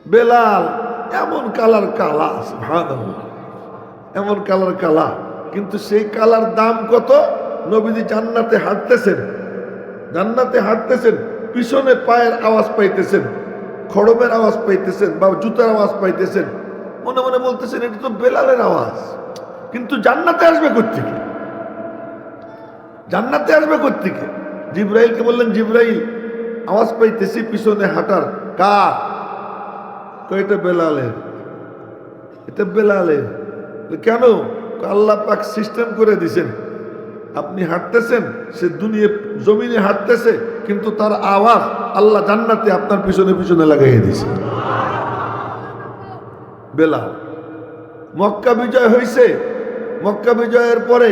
বেলাল এমন কালার কালা, সুবহানাল্লাহ, এমন কালার কালা, কিন্তু সেই কালার দাম কত? নবীজি জান্নাতে হাঁটতেছেন, জান্নাতে হাঁটতেছেন, পিছনে পায়ের আওয়াজ পাইতেছেন, খড়মের আওয়াজ পাইতেছেন বা জুতার আওয়াজ পাইতেছেন, মনে মনে বলতেছেন এটা তো বেলালের আওয়াজ, কিন্তু জান্নাতে আসবে কোত্থেকে? জান্নাতে আসবে কোত্থেকে? জিব্রাইলকে বললেন, জিব্রাইল আওয়াজ পাইতেছি পিছনে হাঁটার, কার? এটা বেলালের। এটা বেলালের। কেন? আল্লাহ পাক সিস্টেম করে দিছেন, আপনি হাঁটতেছেন, সে দুনিয়া জমিনে হাঁটতেছে, কিন্তু তার আওয়াজ আল্লাহ জান্নাতে আপনার পিছনে পিছনে লাগাইয়ে দিছে। বেলাল। মক্কা বিজয় হয়েছে, মক্কা বিজয়ের পরে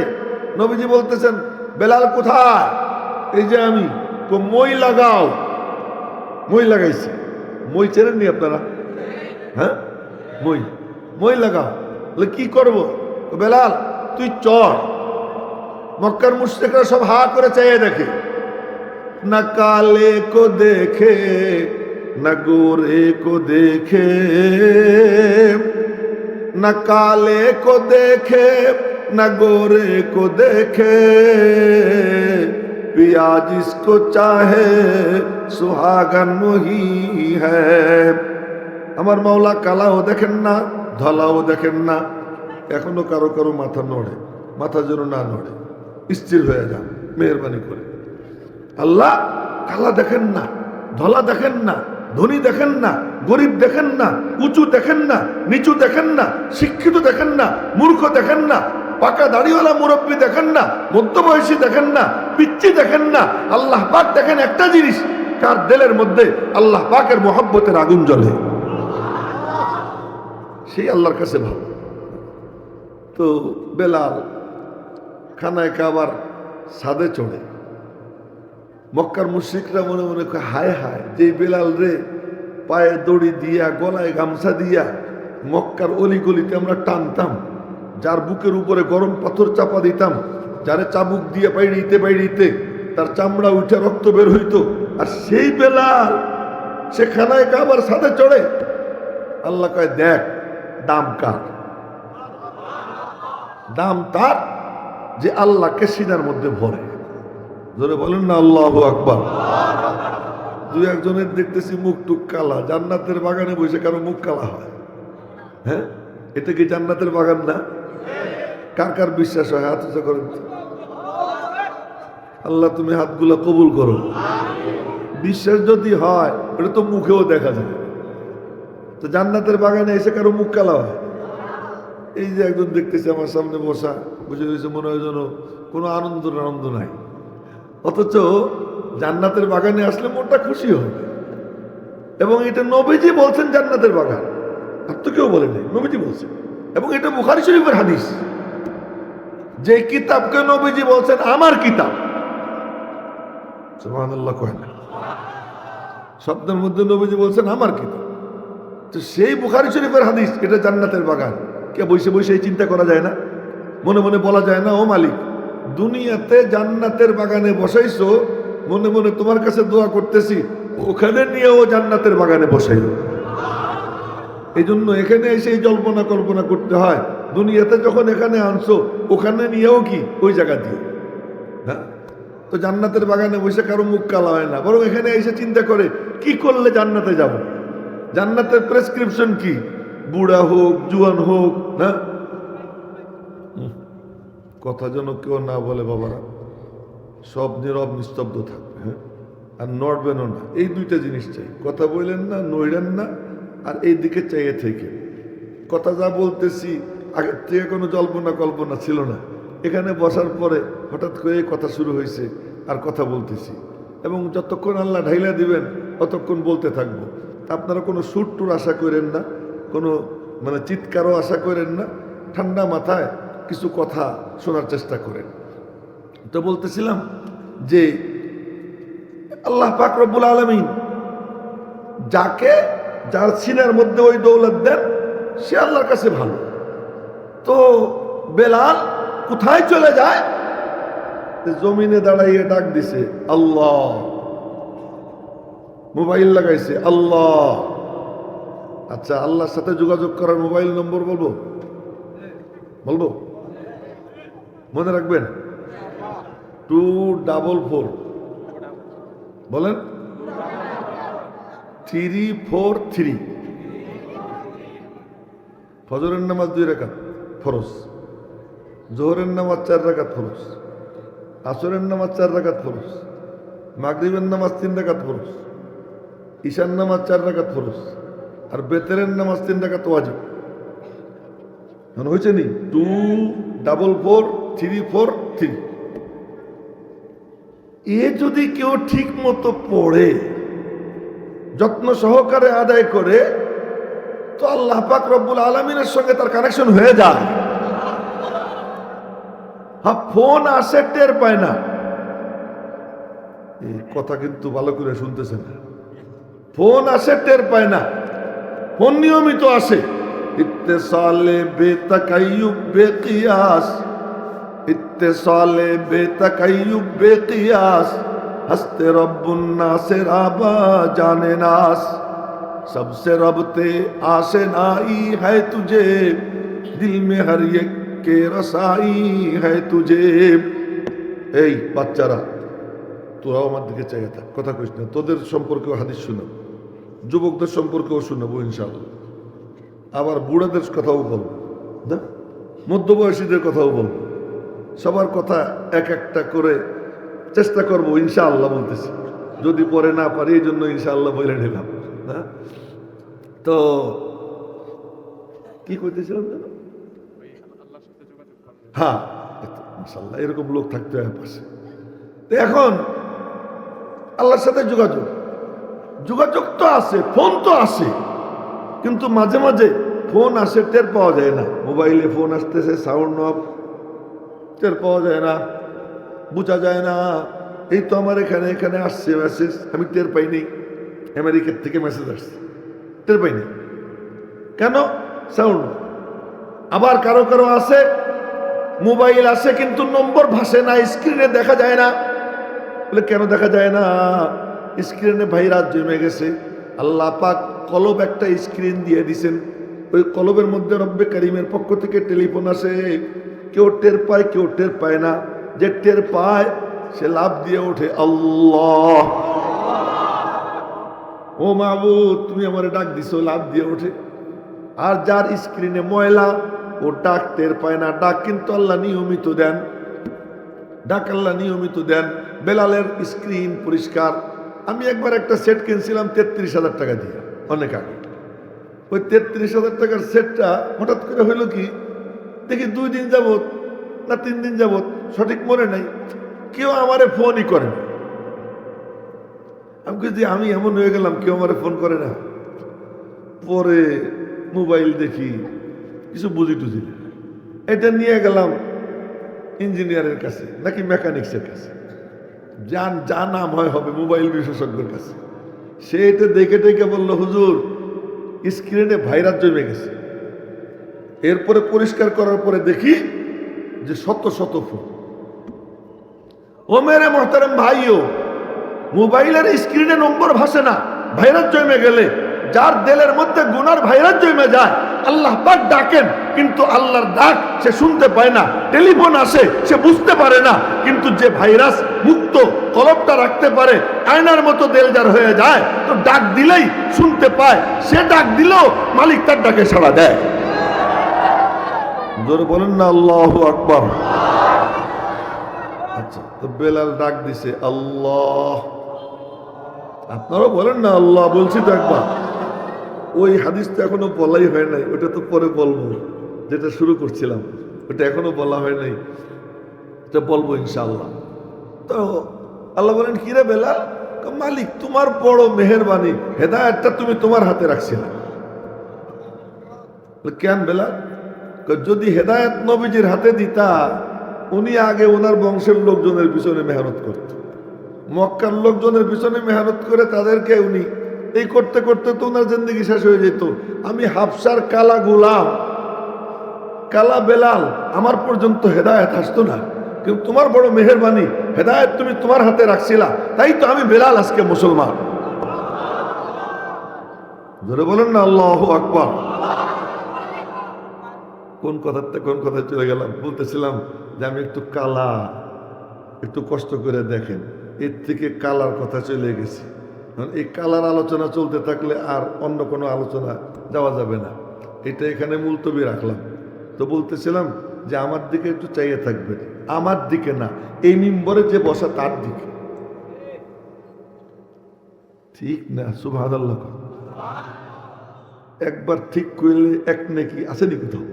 নবীজি বলতেছেন, বেলাল কোথায়? এই যে আমি। মই লাগাও। মই লাগাইছে। মই চেনেননি আপনারা? হ্যাঁ, মই, মই লাগাও। বলে কি করব? বেলাল তুই চল। মক্কার মুশরিকরা সব হা করে চাইয়ে দেখে, না কালে কো দেখে না গোরে কো দেখে, না কালে কো দেখে না গোরে কো দেখে, पिया जिसको चाहे सुहागन वही है। আমার মাওলা কালাও দেখেন না, ধলাও দেখেন না। এখনো কারো কারো মাথা নড়ে, মাথা যেন না নড়ে, স্থির হয়ে যান মেহেরবানি করে। আল্লাহ কালা দেখেন না, ধলা দেখেন না, ধনী দেখেন না, গরিব দেখেন না, উঁচু দেখেন না, নিচু দেখেন না, শিক্ষিত দেখেন না, মূর্খ দেখেন না, পাকা দাড়িওয়ালা মুরব্বী দেখেন না, মধ্যবয়সী দেখেন না, পিচ্চি দেখেন না। আল্লাহ পাক দেখেন একটা জিনিস, কার দিলের মধ্যে আল্লাহ পাকের মহব্বতের আগুন জ্বলে, সেই আল্লাহর কাছে ভালো। তো বেলাল খানায় কাবার ছাদে চড়ে, মক্কার মুশরিকরা মনে মনে হায় হায়, যে বেলাল রে পায়ে দড়ি দিয়া গলায় গামছা দিয়া মক্কার অলিগলিতে আমরা টানতাম, যার বুকের উপরে গরম পাথর চাপা দিতাম, যারে চাবুক দিয়ে বাইড়িতে বাইড়িতে তার চামড়া উঠে রক্ত বের হইতো, আর সেই বেলাল সে খানায় কাবার ছাদে চড়ে। আল্লাহ কয় দেখ দাম কার? দাম তার যে আল্লাহকে সিনার মধ্যে ভরে। ধরে বলেন না আল্লাহু আকবার। দুই একজনের দেখতেছি মুখ টুক কালা, জান্নাতের বাগানে বসে কারো মুখ কালা হয়। হ্যাঁ, এটা কি জান্নাতের বাগান না? কার কার বিশ্বাস হয় হাত উঁচা করেন। আল্লাহ তুমি হাতগুলা কবুল করো। বিশ্বাস যদি হয় এটা তো মুখেও দেখা যায়। তো জান্নাতের বাগানে এসে কারো মুখ কালা হয়? এই যে একজন দেখতেছি আমার সামনে বসা, বুঝে গেছে মনে হয় যেন কোনো আনন্দ নাই, অথচ জান্নাতের বাগানে আসলে মনটা খুশি হয়। এবং এটা নবীজি বলছেন জান্নাতের বাগান, আর তো কেউ বলে নেই, নবীজি বলছেন। এবং এটা বুখারী শরীফের হাদিস, যে কিতাবকে নবীজি বলছেন আমার কিতাব। সুবহানাল্লাহ কয় না? শব্দের মধ্যে নবীজি বলছেন আমার কিতাব। তো সেই বুখারী শরীফের হাদিস, এটা জান্নাতের বাগান। কে বসে বসে এই চিন্তা করা যায় না? মনে মনে বলা যায় না, ও মালিক দুনিয়াতে জান্নাতের বাগানে বসাইছো, মনে মনে তোমার কাছে দোয়া করতেছি ওখানে নিয়েও জান্নাতের বাগানে বসাইল। এই জন্য এখানে এসে জল্পনা কল্পনা করতে হয়, দুনিয়াতে যখন এখানে আনছো ওখানে নিয়েও কি ওই জায়গা দিয়ে। হ্যাঁ, তো জান্নাতের বাগানে বসে কারো মুখ কালা হয় না, বরং এখানে এসে চিন্তা করে কি করলে জান্নাতে যাব। জান্নাতের প্রেসক্রিপশন কি? বুড়া হোক, জুয়ান হোক, না কথা যেন কেউ না বলে বাবারা, সব নীরব নিস্তব্ধ থাকবে। হ্যাঁ, আর নড়বেনও না। এই দুইটা জিনিস চাই, কথা বললেন না, নড়েন না, আর এই দিকে চাইয়ে থেকে। কথা যা বলতেছি আগের থেকে কোনো জল্পনা কল্পনা ছিল না, এখানে বসার পরে হঠাৎ করে কথা শুরু হয়েছে আর কথা বলতেছি, এবং যতক্ষণ আল্লাহ ঢাইলা দিবেন ততক্ষণ বলতে থাকবো। আপনারা কোনো সুর টুর আশা করেন না, কোনো চিৎকারও আশা করেন না, ঠান্ডা মাথায় কিছু কথা শোনার চেষ্টা করেন। তো বলতেছিলাম যে আল্লাহ পাক রব্বুল আলামিন যাকে যার সিনার মধ্যে ওই দৌলত দেন সে আল্লাহর কাছে ভালো। তো বেলাল কোথায় চলে যায়? জমিনে দাঁড়াইয়ে ডাক দিছে আল্লাহ, মোবাইল লাগাইছে আল্লাহ, আচ্ছা, আল্লাহর সাথে যোগাযোগ করার মোবাইল নম্বর বলবো? বলবো? মনে রাখবেন, 244 বলেন 343। ফজরের নামাজ 2 রাকাত ফরজ, জোহরের নামাজ 4 রাকাত ফরজ, আসরের নামাজ 4 রাকাত ফরজ, মাগরিবের নামাজ 3 রাকাত ফরজ, ঈশার নামাজ 4 রাকাত ফরজ, আর বেতেরের নামাজ 3 রাকাত ওয়াজিব। এখন হয়েছে নি 244 এ যদি কেউ ঠিক মতো পড়ে, যত্ন সহকারে আদায় করে, তো আল্লাহ পাক রব্বুল আলামিনের সঙ্গে তার কানেকশন হয়ে যায়। হ্যাঁ, ফোন আসে টের পায় না, এই কথা কিন্তু ভালো করে শুনতেছে না। ফোন আসে টের পায় না, ফোন নিয়মিত আসে। ইত্তেসালে বেতাকাইয়ুব বেকিয়াস, ইত্তেসালে বেতাকাইয়ুব বেকিয়াস, হস্তে রব্বুন নাসের আবা জানে নাস, सबसे रबते आशनाई है तुझे, दिल में हर एक के रसाई है तुझे। এই বাচ্চারা, তোরাও আমার দিকে চাইয়ে থাক, কথা কইস না। তোদের সম্পর্কেও হাদিস শুনাবো, যুবকদের সম্পর্কেও শুনাবো ইনশাআল্লাহ। আবার বুড়াদের কথাও বলবো, না মধ্যবয়সীদের কথাও বলবো। সবার কথা এক একটা করে চেষ্টা করবো ইনশাআল্লাহ, বলতেছি। যদি পরে না পারি এই জন্য ইনশাআল্লাহ বলে নিলাম। হ্যাঁ, তো কি করতেছিলাম জানো? হ্যাঁ, ইনশাআল্লাহ এরকম লোক থাকতে হয় পাশে। তো এখন আল্লাহর সাথে যোগাযোগ তো আছে, ফোন তো আসে, কিন্তু মাঝে মাঝে ফোন আসে টের পাওয়া যায় না। মোবাইলে ফোন আসতেছে, সাউন্ড অফ, টের পাওয়া যায় না, বোঝা যায় না। এই তো আমার এখানে আসছে মেসেজ, আমি টের পাইনি। আমেরিকার থেকে মেসেজ আসছে, টের পাইনি কেন? সাউন্ড। আবার কারো কারো আছে মোবাইল আছে কিন্তু নম্বর ভাসে না, স্ক্রিনে দেখা যায় না। বলে কেন দেখা যায় না? স্ক্রিনে ভাইরাস জমে গেছে। আল্লাহ পাক কলব একটা স্ক্রিন দিয়ে দিছেন, ওই কলবের মধ্যে রব্বে কারিমের পক্ষ থেকে টেলিফোন আসে। কেউ টের পায়, কেউ টের পায় না। যে টের পায় সে লাভ দিয়ে ওঠে, আল্লাহ, ও মাবুদ তুমি আমারে ডাক দিছো, লাভ দিয়ে ওঠে। আর যার স্ক্রিনে ময়লা, ও ডাক টের পায় না। ডাক কিন্তু আল্লাহ নিয়মিত দেন, ডাক আল্লাহ নিয়মিত দেন। বেলালের স্ক্রিন পরিষ্কার। আমি একবার একটা সেট কিনছিলাম 33,000 টাকা দিয়ে, অনেক আগে। ওই 33,000 টাকার সেটটা হঠাৎ করে হইল কি, দেখি 2 দিন যাবত না 3 দিন যাবত, সঠিক মনে নাই, কেউ আমারে ফোনই করে না। আমি যে আমি এমন হয়ে গেলাম, কেউ আমারে ফোন করে না। পরে মোবাইল দেখি, কিছু বুঝি টুঝি না। এটা নিয়ে গেলাম ইঞ্জিনিয়ারের কাছে নাকি মেকানিক্সের কাছে, যা নাম হয় হবে, মোবাইল বিশেষজ্ঞের কাছে। সে এটা দেখে টেকে বললো, হুজুর স্ক্রিনে ভাইরাস জমে গেছে। এরপরে পরিষ্কার করার পরে দেখি যে শত শত ফোন। ও মেরে মোহতারাম ভাইও, মোবাইলের স্ক্রিনে নম্বর ভাসে না, ভাইরাস জমে গেলে যার দিলের মধ্যে গুনার ভাইরাস জমে যায়, আল্লাহ পাক ডাকেন কিন্তু আল্লাহর ডাক সে শুনতে পায় না। টেলিফোন আসে সে বুঝতে পারে না, কিন্তু যে ভাইরাস মুক্ত কলবটা রাখতে পারে, আয়নার মতো দিল যার হয়ে যায়, তো ডাক দিলেই শুনতে পায়। সে ডাক দিলেও মালিক তার ডাকে সাড়া দেয়। জোরে বলেন না আল্লাহু আকবার। আচ্ছা, তো বেলাল ডাক দিছে আল্লাহ, আপনারাও বলেন না আল্লাহ। বলছি তো একবার, ওই হাদিসটা এখনো বলাই হয় নাই, ওটা তো পরে বলবো। যেটা শুরু করছিলাম ওটা এখনো বলা হয় নাই, এটা বলবো ইনশাআল্লাহ। তো আল্লাহ বলেন, কিরে বেলাল? মালিক তোমার বড় মেহেরবানি, হেদায়েতটা তুমি তোমার হাতে রাখছিলে। কেন বেলাল? যদি হেদায়েত নবীজির হাতে দিতা, উনি আগে ওনার বংশের লোকজনের পিছনে মেহনত করত, মক্কার লোকজনের পিছনে মেহনত করে তাদেরকে উনি এই করতে করতে তো ওনার জিন্দেগি শেষ হয়ে যেত। আমি হাফসার কালা গোলাম, কালা বেলাল, আমার পর্যন্ত হেদায়েত আসতো না। কিন্তু তোমার বড় মেহেরবানি, হেদায়েত তুমি তোমার হাতে রাখছিলা, তাই তো আমি বেলাল আজকে মুসলমান। জোরে বলেন না আল্লাহু আকবার। কোন কথাতে কোন কথায় চলে গেলাম, বলতেছিলাম যে আমি একটু কালা, একটু কষ্ট করে দেখেন, এর থেকে কালার কথা চলে গেছি। এই কালার আলোচনা চলতে থাকলে আর অন্য কোনো আলোচনা যাওয়া যাবে না, এটা এখানে মুলতবি রাখলাম। তো বলতেছিলাম যে আমার দিকে একটু চাইয়ে থাকবেন, আমার দিকে না, এই মিম্বরে যে বসা তার দিকে, ঠিক না? সুবহানাল্লাহ। একবার ঠিক করলে এক নেকি আছে নি কোথাও?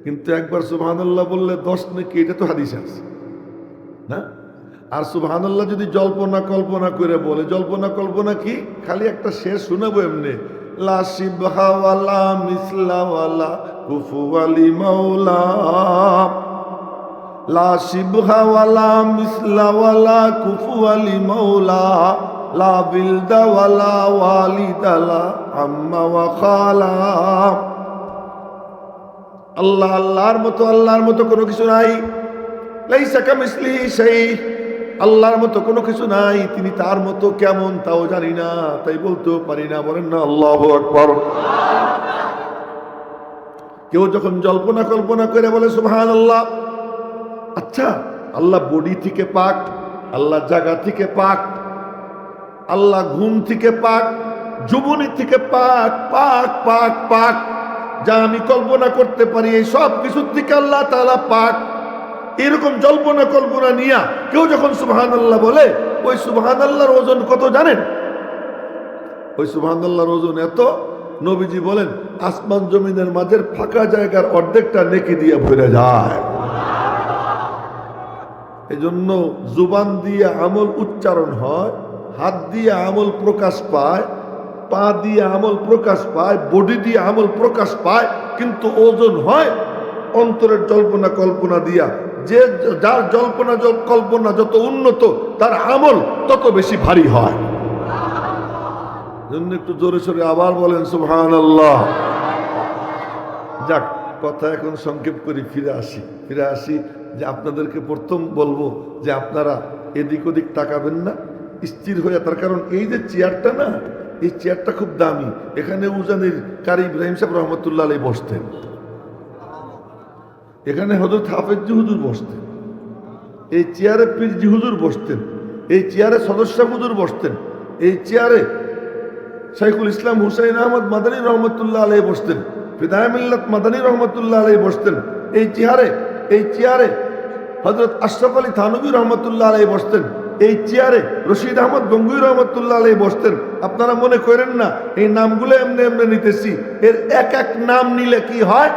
কিন্তু একবার সুবহানাল্লাহ বললে 10 নেকি, এটা তো হাদিসে আছে না? আর সুবহানাল্লাহ যদি জল্পনা কল্পনা করে বলে, জল্পনা কল্পনা কি? খালি একটা শের শোনাবো এমনি, লা শিবহা ওয়ালা মিসলা ওয়ালা কুফুয়া লিমাওলা, লা শিবহা ওয়ালা মিসলা ওয়ালা কুফুয়া লিমাওলা, লা বিলদা ওয়ালা ওয়ালিদালা আম্মা ওয়া খালা। আল্লাহ আল্লাহর মতো কোনো কিছু নাই। লাইসা কামিসলিহি শাই, আল্লাহর মতো কোনো কিছু নাই। তিনি তার মতো কেমন তাও জানি না, তাই বলতেও পারি না। বলেন না আল্লাহু আকবার। কেউ যখন জল্পনা কল্পনা করে বলে সুবহানাল্লাহ, আচ্ছা আল্লাহ বডি থেকে পাক, আল্লাহ জায়গা থেকে পাক, আল্লাহ ঘুম থেকে পাক, যুবনী থেকে পাক, পাক পাক পাক, যা আমি কল্পনা করতে পারি এই সব কিছুর থেকে আল্লাহ তাআলা পাক। এরকম জল্পনা কল্পনা নিয়া কেউ যখন সুবহানাল্লাহ বলে, ওই সুবহানাল্লাহর ওজন কত জানেন? ওই সুবহানাল্লাহর ওজন এত, নবীজি বলেন আসমান জমিনের মাঝের ফাঁকা জায়গার অর্ধেকটা নেকি দিয়ে ভরে যায়। এজন্য জুবান দিয়ে আমল উচ্চারণ হয়, হাত দিয়ে আমল প্রকাশ পায়, পা দিয়ে আমল প্রকাশ পায়, বডি দিয়ে আমল প্রকাশ পায়, কিন্তু ওজন হয় অন্তরের জল্পনা কল্পনা দিয়া। যে যার জল্পনা কল্পনা যত উন্নত, তার আমল তত বেশি ভারী হয়। জন্য একটু জোরে সোরে আবার বলেন সুবহানাল্লাহ। যাক, কথা এখন সংক্ষেপ করি, ফিরে আসি যে আপনাদেরকে প্রথম বলবো যে আপনারা এদিক ওদিক তাকাবেন না, স্থির হয়ে। তার কারণ এই যে চেয়ারটা না, এই চেয়ারটা খুব দামি। এখানে উজানির কারি ইব্রাহিম সাহেব রহমতুল্লাহ আলাইহি বসতেন, এখানে হযরত হাফেজ হুজুর বসতেন, এই চেয়ারে পীরজি হুজুর বসতেন, এই চেয়ারে সদস্য হুজুর বসতেন, এই চেয়ারে শাইখুল ইসলাম হুসাইন আহমদ মাদানী রহমতুল্লাহ আলাইহি বসতেন, ফিদায়ে মিল্লাত মাদানী রহমতুল্লাহ আলাইহি বসতেন, এই চেয়ারে হযরত আশরাফ আলী থানভী রহমতুল্লাহ আলাইহি বসতেন, এই চেয়ারে রশিদ আহমদ গঙ্গুই রহমতুল্লাহ আলাইহি বসতেন। আপনারা মনে করেন না এই নামগুলো এমনি এমনি নিতেছি, এর এক এক নাম নিলে কি হয়?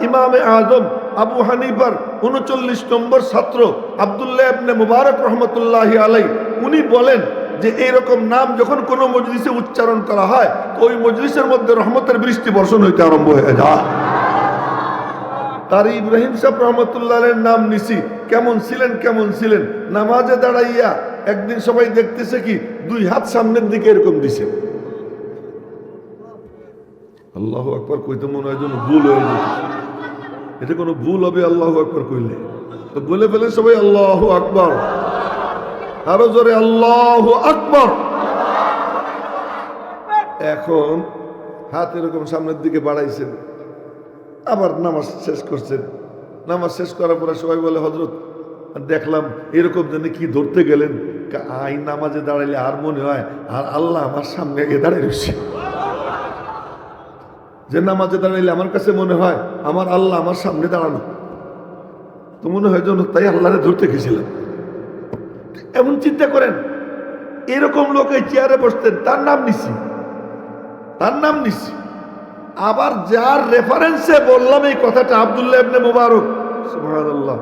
ইমামে আজম আবু হানিফার 39 নম্বর ছাত্র আব্দুল্লাহ ইবনে মুবারক রহমতুল্লাহি আলাইহি, উনি বলেন যে এইরকম নাম যখন কোনো মজলিসে উচ্চারণ করা হয়, তো ওই মজলিসের মধ্যে রহমতের বৃষ্টি বর্ষণ হইতে আরম্ভ হয়ে যায়। তার ইব্রাহিম সাহেব রহমতুল্লাহের নাম নিছি। কেমন ছিলেন? নামাজে দাঁড়াইয়া একদিন সবাই দেখতেছে কি 2 হাত সামনের দিকে এরকম দিছে। আল্লাহু আকবার কইতে মনে হয় যেন ভুল হয়ে যেত। এটা কোনো ভুল হবে আল্লাহু আকবার কইলে? তো বলে ফেলেন সবাই আল্লাহু আকবার, আরো জোরে আল্লাহু আকবার। এখন হাত এরকম সামনের দিকে বাড়াইছেন, আবার নামাজ শেষ করছেন। নামাজ শেষ করার পরে সবাই বলে হযরত দেখলাম এরকম যেন কি ধরতে গেলেন। আই নামাজে দাঁড়াইলে আর মনে হয় আর আল্লাহ আমার সামনে গিয়ে দাঁড়িয়ে রয়েছে। যে নামাজে দাঁড়াইলে আমার কাছে মনে হয় আমার আল্লাহ আমার সামনে দাঁড়ানো, তো মনে হয় যেন তাই আল্লাহরে ধরতে গেছিলাম। এমন চিন্তা করেন, এরকম লোক এই চেয়ারে বসতেন, তার নাম নিছি। আবার যার রেফারেন্সে বললাম এই কথাটা, আব্দুল্লাহ ইবনে মুবারক, সুবহানাল্লাহ,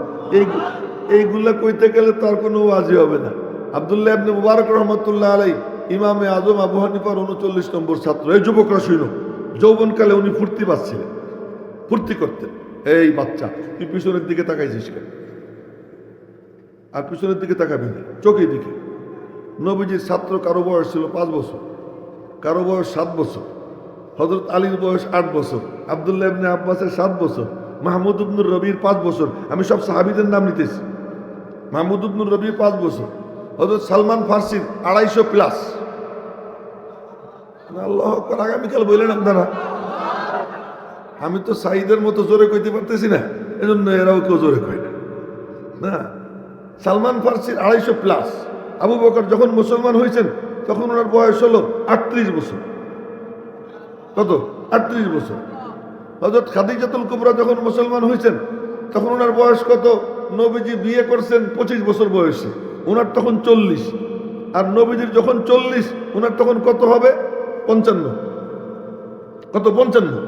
এইগুলা কইতে গেলে তার কোনো ওয়াজি হবে না। আব্দুল্লাহ ইবনে মুবারক রহমতুল্লাহ আলাইহি ইমামে আজম আবু হানিফার 39 নম্বর ছাত্র। এই যুবকরা শুনো, যৌবনকালে উনি ফুর্তি করতেন। এই বাচ্চা, তুই পিছনের দিকে তাকাইছিস কেন? আর পিছনের দিকে তাকাবি না, চোখের দিকে। নবীজির ছাত্র কারো বয়স ছিল 5 বছর, কারো বয়স 7 বছর, হযরত আলীর বয়স 8 বছর, আব্দুল্লাহ ইবনে আব্বাসের 7 বছর, মাহমুদ ইবনুর রবির 5 বছর। আমি সব সাহাবীদের নাম নিতেছি। মাহমুদ ইবনুর রবির 5 বছর, হযরত সালমান ফার্সির 250 প্লাস, আল্লাহ আকবার, আগামীকাল বললেন আপনারা। আমি তো সাইদের মতো জোরে কইতে পারতেছি না, এজন্য এরাও কেউ জোরে কয় না। না, সালমান ফার্সির 250+। আবু বকর যখন মুসলমান হয়েছেন তখন ওনার বয়স হলো 38 বছর। কত? 38 বছর। হযরত খাদিজাতুল কুবরা যখন মুসলমান হয়েছেন তখন ওনার বয়স কত? নবীজি বিয়ে করছেন 25 বছর বয়সে, ওনার তখন 40। আর নবীজির যখন 40, ওনার তখন কত হবে? 55। কত? 55।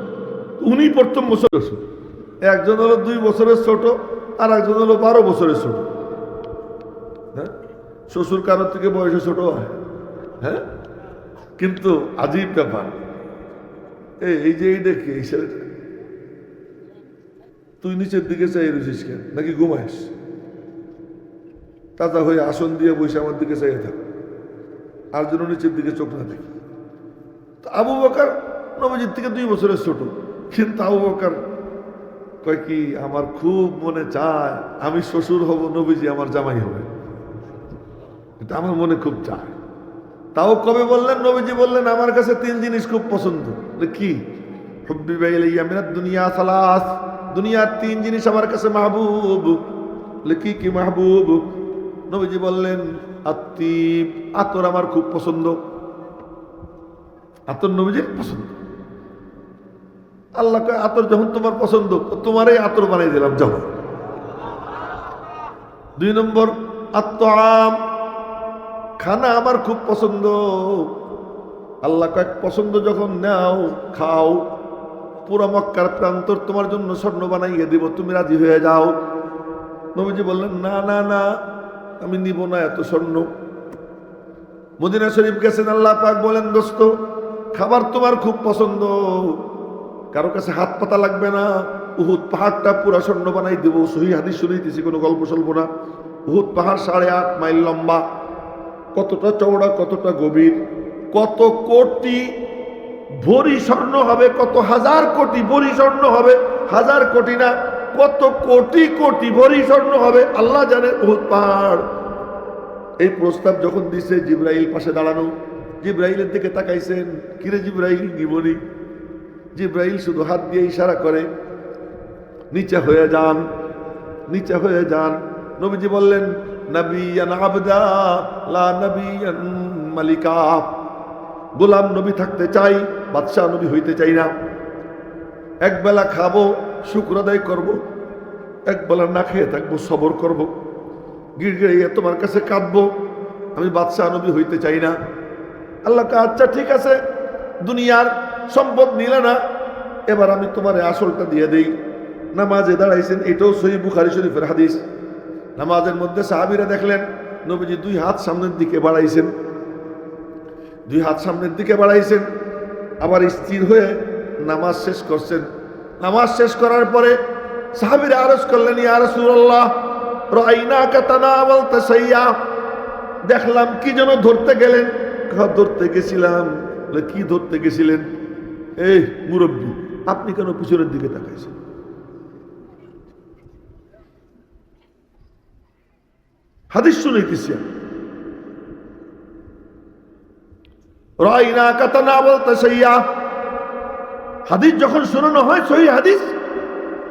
উনি প্রথম বছর। একজন হলো 2 বছরের ছোট, আর একজন হলো 12 বছরের ছোট। হ্যাঁ, শ্বশুর কারোর থেকে বয়সে ছোট হয়। হ্যাঁ, কিন্তু আজীব ব্যাপার, এই যে এই দেখে এই ছেলেটা, তুই নিচের দিকে চাই রয়েছিস কেন? নাকি ঘুমাইস? তাজা হয়ে আসন দিয়ে বসে আমার দিকে চাইয়ে থাক, আর যেন নিচের দিকে চোখ না দেখি। তো আবু বকর নবীজির থেকে 2 বছরের ছোট, কিন্তু আবু বকর কয় কি, আমার খুব মনে চায় আমি শ্বশুর হব, নবীজি আমার জামাই হবে, এটা আমার মনে খুব চায়। তাও কবে বললেন? নবীজি বললেন আমার কাছে 3 জিনিস খুব পছন্দ। কি? হুব্বিবা ইলাইয়া মিনাদ দুনিয়া সালাস, দুনিয়ার 3 জিনিস আমার কাছে মাহবুব। কি কি মাহবুব? নবীজি বললেন আত্তিব, আতর আমার খুব পছন্দ। আতর নবীজির পছন্দ। আল্লাহ কয় আতর যখন তোমার পছন্দ, তোমারই আতর বানাই দিলাম, যাও। 2 নম্বর আত্তাম, খানা আমার খুব পছন্দ। আল্লাহ কয় পছন্দ যখন নাও, খাও, পুরো মক্কার প্রান্তর তোমার জন্য স্বর্ণ বানাইয়ে দিব, তুমি রাজি হয়ে যাও। নবীজি বললেন না না না, আমি নিব না এত স্বর্ণ। মদিনা শরীফ গেছেন, আল্লাহ পাক বলেন দোস্ত খাবার তোমার খুব পছন্দ, কারো কাছে হাত পাতা লাগবে না, উহুদ পাহাড়টা পুরা স্বর্ণ বানাই দেব। সহিহ হাদিস শুনাইতেছি, কোনো গল্প সল্প না। উহুদ পাহাড় 8.5 মাইল লম্বা, কতটা চওড়া, কতটা গভীর, কত কোটি ভরি স্বর্ণ হবে, কত হাজার কোটি ভরি স্বর্ণ হবে, হাজার কোটি না, কত কোটি কোটি ভরি স্বর্ণ হবে আল্লাহ জানে। উহুদ পাহাড়। এই প্রস্তাব যখন দিছে, জিব্রাইল পাশে দাঁড়ানো, জিব্রাইলের দিকে তাকাইছেন, কিরে জিব্রাইল নিবনি? জিব্রাইল শুধু হাত দিয়ে ইশারা করে নিচে হয়ে যান, নিচে হয়ে যান। নবীজি বললেন নবিয়ান আবদা লা নবিয়ান মালিকা, গোলাম নবী থাকতে চাই, বাদশাহ নবী হইতে চাই না। একবেলা খাবো, শুকর আদায় করবো, একবেলা না খেয়ে থাকবো, সবর করবো, গিড়গিড়াইয়া তোমার কাছে কাঁদবো, আমি বাদশাহ নবী হইতে চাই না। আল্লাহ কা আচ্ছা ঠিক আছে, দুনিয়ার সম্পদ নিলে না, এবার আমি তোমার আসলটা দিয়ে দেই। নামাজে দাঁড়াইছেন, এটাও সহিহ বুখারী শরীফের হাদিস। নামাজের মধ্যে সাহাবীরা দেখলেন নবীজি 2 হাত সামনের দিকে বাড়াইছেন, 2 হাত সামনের দিকে বাড়াইছেন, আবার স্থির হয়ে নামাজ শেষ করছেন। নামাজ শেষ করার পরে সাহাবীরা আরজ করলেন ইয়া রাসূলুল্লাহ রাআইনাকা তানাওয়ালতা শাইয়া, দেখলাম কি যেন ধরতে গেলেন। ধরতে গেছিলাম। বলে কি ধরতে গেছিলেন? এই মুরব্বী, আপনি কেন পিছনের দিকে তাকাইছেন? হাদিস শুনাইতেছি। রাআইনাকা তানাওয়ালতা শাইয়া, হাদিস যখন শোনানো হয় সহিহ হাদিস,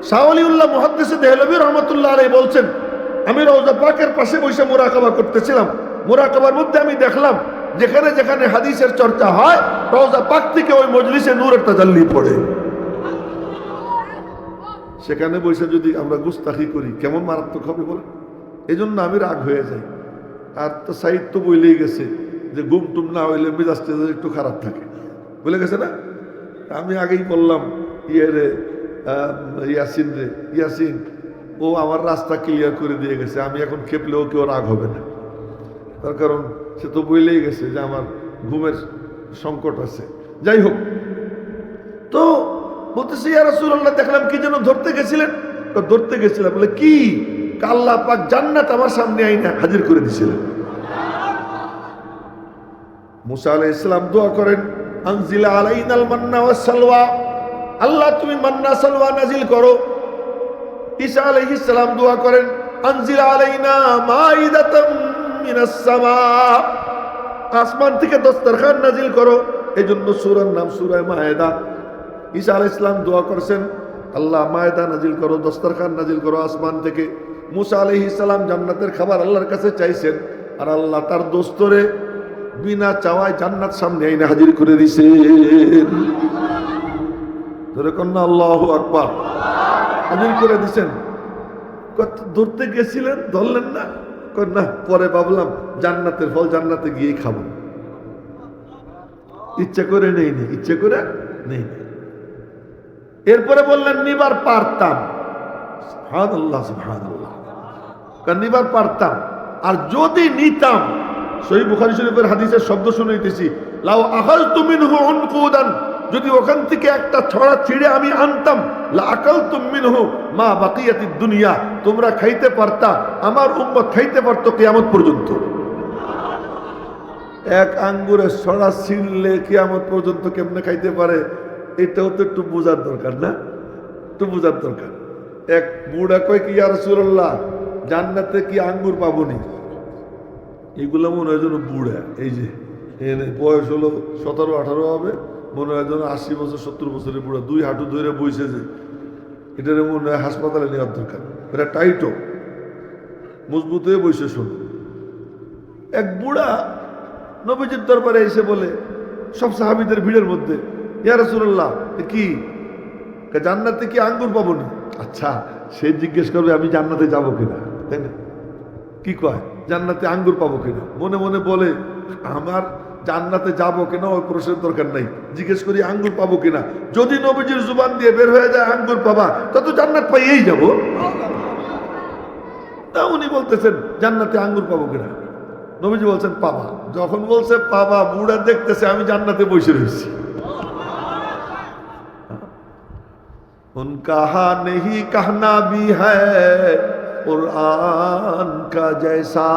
শাহ ওয়ালিউল্লাহ মুহাদ্দিস দেহলভী রহমাতুল্লাহ আলাইহি বলছেন আমি রওজা পাকের পাশে বসে মুরাকাবা করতেছিলাম। মুরাকাবার মধ্যে আমি দেখলাম যেখানে যেখানে হাদিসের চর্চা হয়, রওজা পাক থেকে ওই মজলিসে নূরের তাজাল্লি পড়ে। সেখানে বসে যদি আমরা গুস্তাখি করি কেমন মারাত্মক হবে বলে। এই জন্য আমি রাগ হয়ে যাই। আর তো সাইদ তো বলেই গেছে যে ঘুম টুম না হইলে মেজাজটা একটু খারাপ থাকে, বলে গেছে না? আমি আগেই বললাম ইয়াসিন রে, ইয়াসিন ও আমার রাস্তা ক্লিয়ার করে দিয়ে গেছে, আমি এখন খেপলেও কেউ রাগ হবে না। তার কারণ সে তো বলেই গেছে যে আমার ঘুমের সংকট আছে। যাই হোক, তো বলতেছি ইয়া রাসূলুল্লাহ দেখলাম কি যেন ধরতে গেছিলেন। ধরতে গেছিলাম বলে কি? আল্লাহ পাক জান্নাত আমার সামনে আইনা হাজির করে দিয়েছিলেন। মুসা আলাইহিস সালাম দোয়া করেন আনজিলা আলাইনাল মান্না ওয়াস সালওয়া, আল্লাহ তুমি মান্না সালওয়া নাজিল করো। ঈসা আলাইহিস সালাম দোয়া করেন আনজিলা আলাইনা মাইদাতাম মিনাস সামা, আসমান থেকে দস্তরখান নাজিল করো। এই জন্য সূরার নাম সূরা মায়েদা। ঈসা আলাইহিস সালাম দোয়া করছেন, আল্লাহ মায়েদা নাজিল করো, দস্তরখান নাজিল করো আসমান থেকে। মুসা আলাইহিস সালাম জান্নাতের খাবার আল্লাহর কাছে চাইছেন, আর আল্লাহ তার দোস্তরে বিনা চাওয়ায় জান্নাত সামনে আইনে হাজির করে দিছেন। ধরে কন্যা আল্লাহু আকবার, হাজির করে দিছেন। ধরতে গেছিলেন, ধরলেন না, না পরে ভাবলাম জান্নাতের ফল জান্নাতে গিয়ে খাবো, ইচ্ছা করে নেই, ইচ্ছা করে নেই। এরপরে বললেন নিবার পারতাম, সুবহানাল্লাহ সুবহানাল্লাহ, কারণ নিবার পারতাম, আর যদি নিতাম, সহিহ বুখারী শরীফের হাদিসের শব্দ শুনাইতেছি, লাউ আখালতু মিনহু উনকুদান, যদি ওখান থেকে একটা ছড়া ছিঁড়ে আমি আনতাম, লা আকালতুম মিনহু মা বাকিয়াতিদ দুনিয়া, তোমরা খাইতে পারতা, আমার উম্মত খাইতে পারতো কিয়ামত পর্যন্ত। এক আঙ্গুরের ছড়া ছিঁড়লে কিয়ামত পর্যন্ত কেমনে খাইতে পারে, এটাও তো একটু বোঝার দরকার না, একটু বোঝার দরকার। এক বুড়া কয় কি ইয়া রাসূলুল্লাহ, জান্নাতে কি আঙ্গুর পাবনি? এগুলো মনে হয় যেন বুড়া, এই যে বয়স হলো 17-18 হবে, মনে হয় যেন 80 বছর 70 বছরের বুড়া, দুই হাঁটু ধরে বইছে, যে এটার মনে হয় হাসপাতালে নেওয়ার দরকার, এটা টাইটও মজবুত হয়ে বইছে। শোন, এক বুড়া নবীজির দরবারে এসে বলে, সব সাহাবীদের ভিড়ের মধ্যে, ইয়া রাসূলুল্লাহ কি জান্নাতে কি আঙ্গুর পাবো না? আচ্ছা, সে জিজ্ঞেস করবে আমি জান্নাতে যাবো কিনা, তাই না? কি কয় জান্নাতে আঙ্গুর পাবো কিনা? মনে মনে বলে আমার জান্নাতে যাবো কিনা ওই প্রশ্নের দরকার নাই, জিজ্ঞেস করি আঙ্গুর পাবো কিনা। যদি নবীজির জুবান দিয়ে বের হয়ে যায় আঙ্গুর পাবা, তত জান্নাত পাইয়েই যাবো। তা উনি বলতেছেন জান্নাতে আঙ্গুর পাবো কিনা? নবীজি বলছেন পাবা। যখন বলছে পাবা, বুড়া দেখতেছে আমি জান্নাতে বসে রয়েছি। उनका हा नहीं कहना भी है कुरान का जैसा,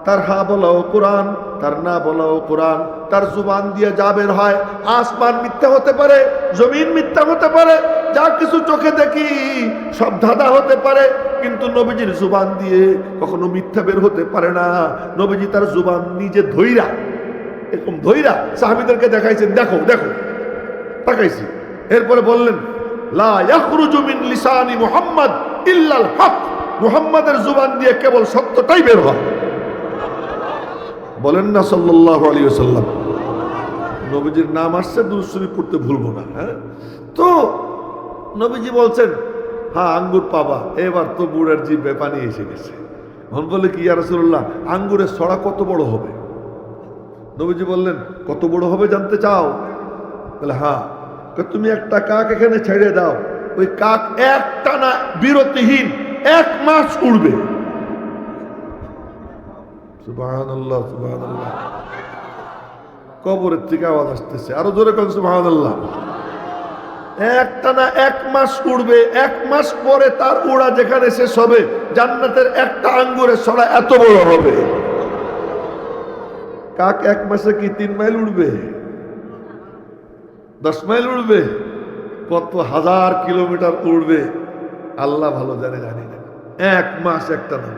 তার হা বলাও কোরআন, তার না বলাও কোরআন। তার জুবান দিয়ে যা বের হয়, আসমান মিথ্যা হতে পারে, জমিন মিথ্যা হতে পারে, যা কিছু চোখে দেখি সব ধাঁধা হতে পারে, কিন্তু নবীজির জুবান দিয়ে কখনো মিথ্যা বের হতে পারে না। নবীজি তার জুবান নিজে ধইরা, এরকম ধইরা সাহাবীদেরকে দেখাইছেন, দেখো দেখো, তাকাইছি। এরপরে বললেন লা ইয়াখরুজু মিন লিসানি মুহাম্মদ ইল্লাল হক, মুহাম্মাদের জুবান দিয়ে কেবল সত্যটাই বের হয়। বলেন না সাল্লাল্লাহু আলাইহি ওয়াসাল্লাম। নবীজির নাম আসছে, দুরূদ শরীফ পড়তে ভুলবো না। হ্যাঁ, তো নবীজি বলছেন হ্যাঁ আঙ্গুর পাবা। এবার তো বুড়ার জিভে পানি এসে গেছে। এখন বলে কি ইয়া রাসূলুল্লাহ, আঙ্গুরের ছড়া কত বড় হবে? নবীজি বললেন কত বড় হবে জানতে চাও? বলে হ্যাঁ। তুমি একটা কাক এখানে ছেড়ে দাও, ওই কাক একটানা বিরতিহীন 1 মাস উড়বে। সুবহানাল্লাহ সুবহানাল্লাহ। কবরের থেকে আওয়াজ আসতেছে, আরো জোরে কোন সুবহানাল্লাহ। একটানা 1 মাস উড়বে, 1 মাস পরে তার উড়া যেখানে শেষ হবে, জান্নাতের একটা আঙ্গুরের ছড়া এত বড় হবে। কাক 1 মাসে কি 3 মাইল উড়বে? 10 মাইল উড়বে? কত হাজার কিলোমিটার উড়বে আল্লাহ ভালো জানে, জানি না। 1 মাস একটা না।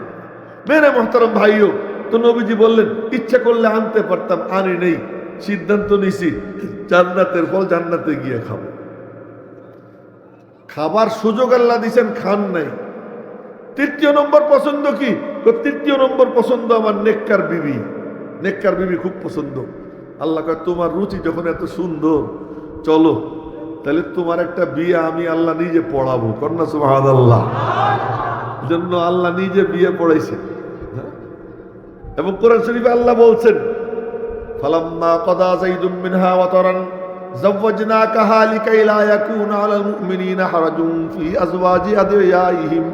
মেরে মোহতারাম ভাইও, তো নবীজি বললেন ইচ্ছা করলে আনতে পারতাম, আনি নেই, সিদ্ধান্ত নিছি জান্নাতের ফল জান্নাতে গিয়ে খাবো। খাবার সুযোগ আল্লাহ দিছেন, খান নাই। 3য় নম্বর পছন্দ কি? তো 3য় নম্বর পছন্দ আমার নেককার বিবি। নেককার বিবি খুব পছন্দ। আল্লাহ কয় তোমার রুচি যখন এত সুন্দর, চলো তাহলে তোমার একটা বিয়ে আমি আল্লাহ নিজে পড়াবো। কন্যা সুবহানাল্লাহ। জন্য আল্লাহ নিজে বিয়ে পড়াইছে। এবং কোরআন শরীফে আল্লাহ বলছেন ফালাম্মা কাদা যাইদুম মিনহা ওয়াতারান যাওয়াজনাকাহা লিকাই লা ইয়াকুনা আলাল মুমিনিনা হারাজুন ফি আজওয়াজি আদিয়াইহিম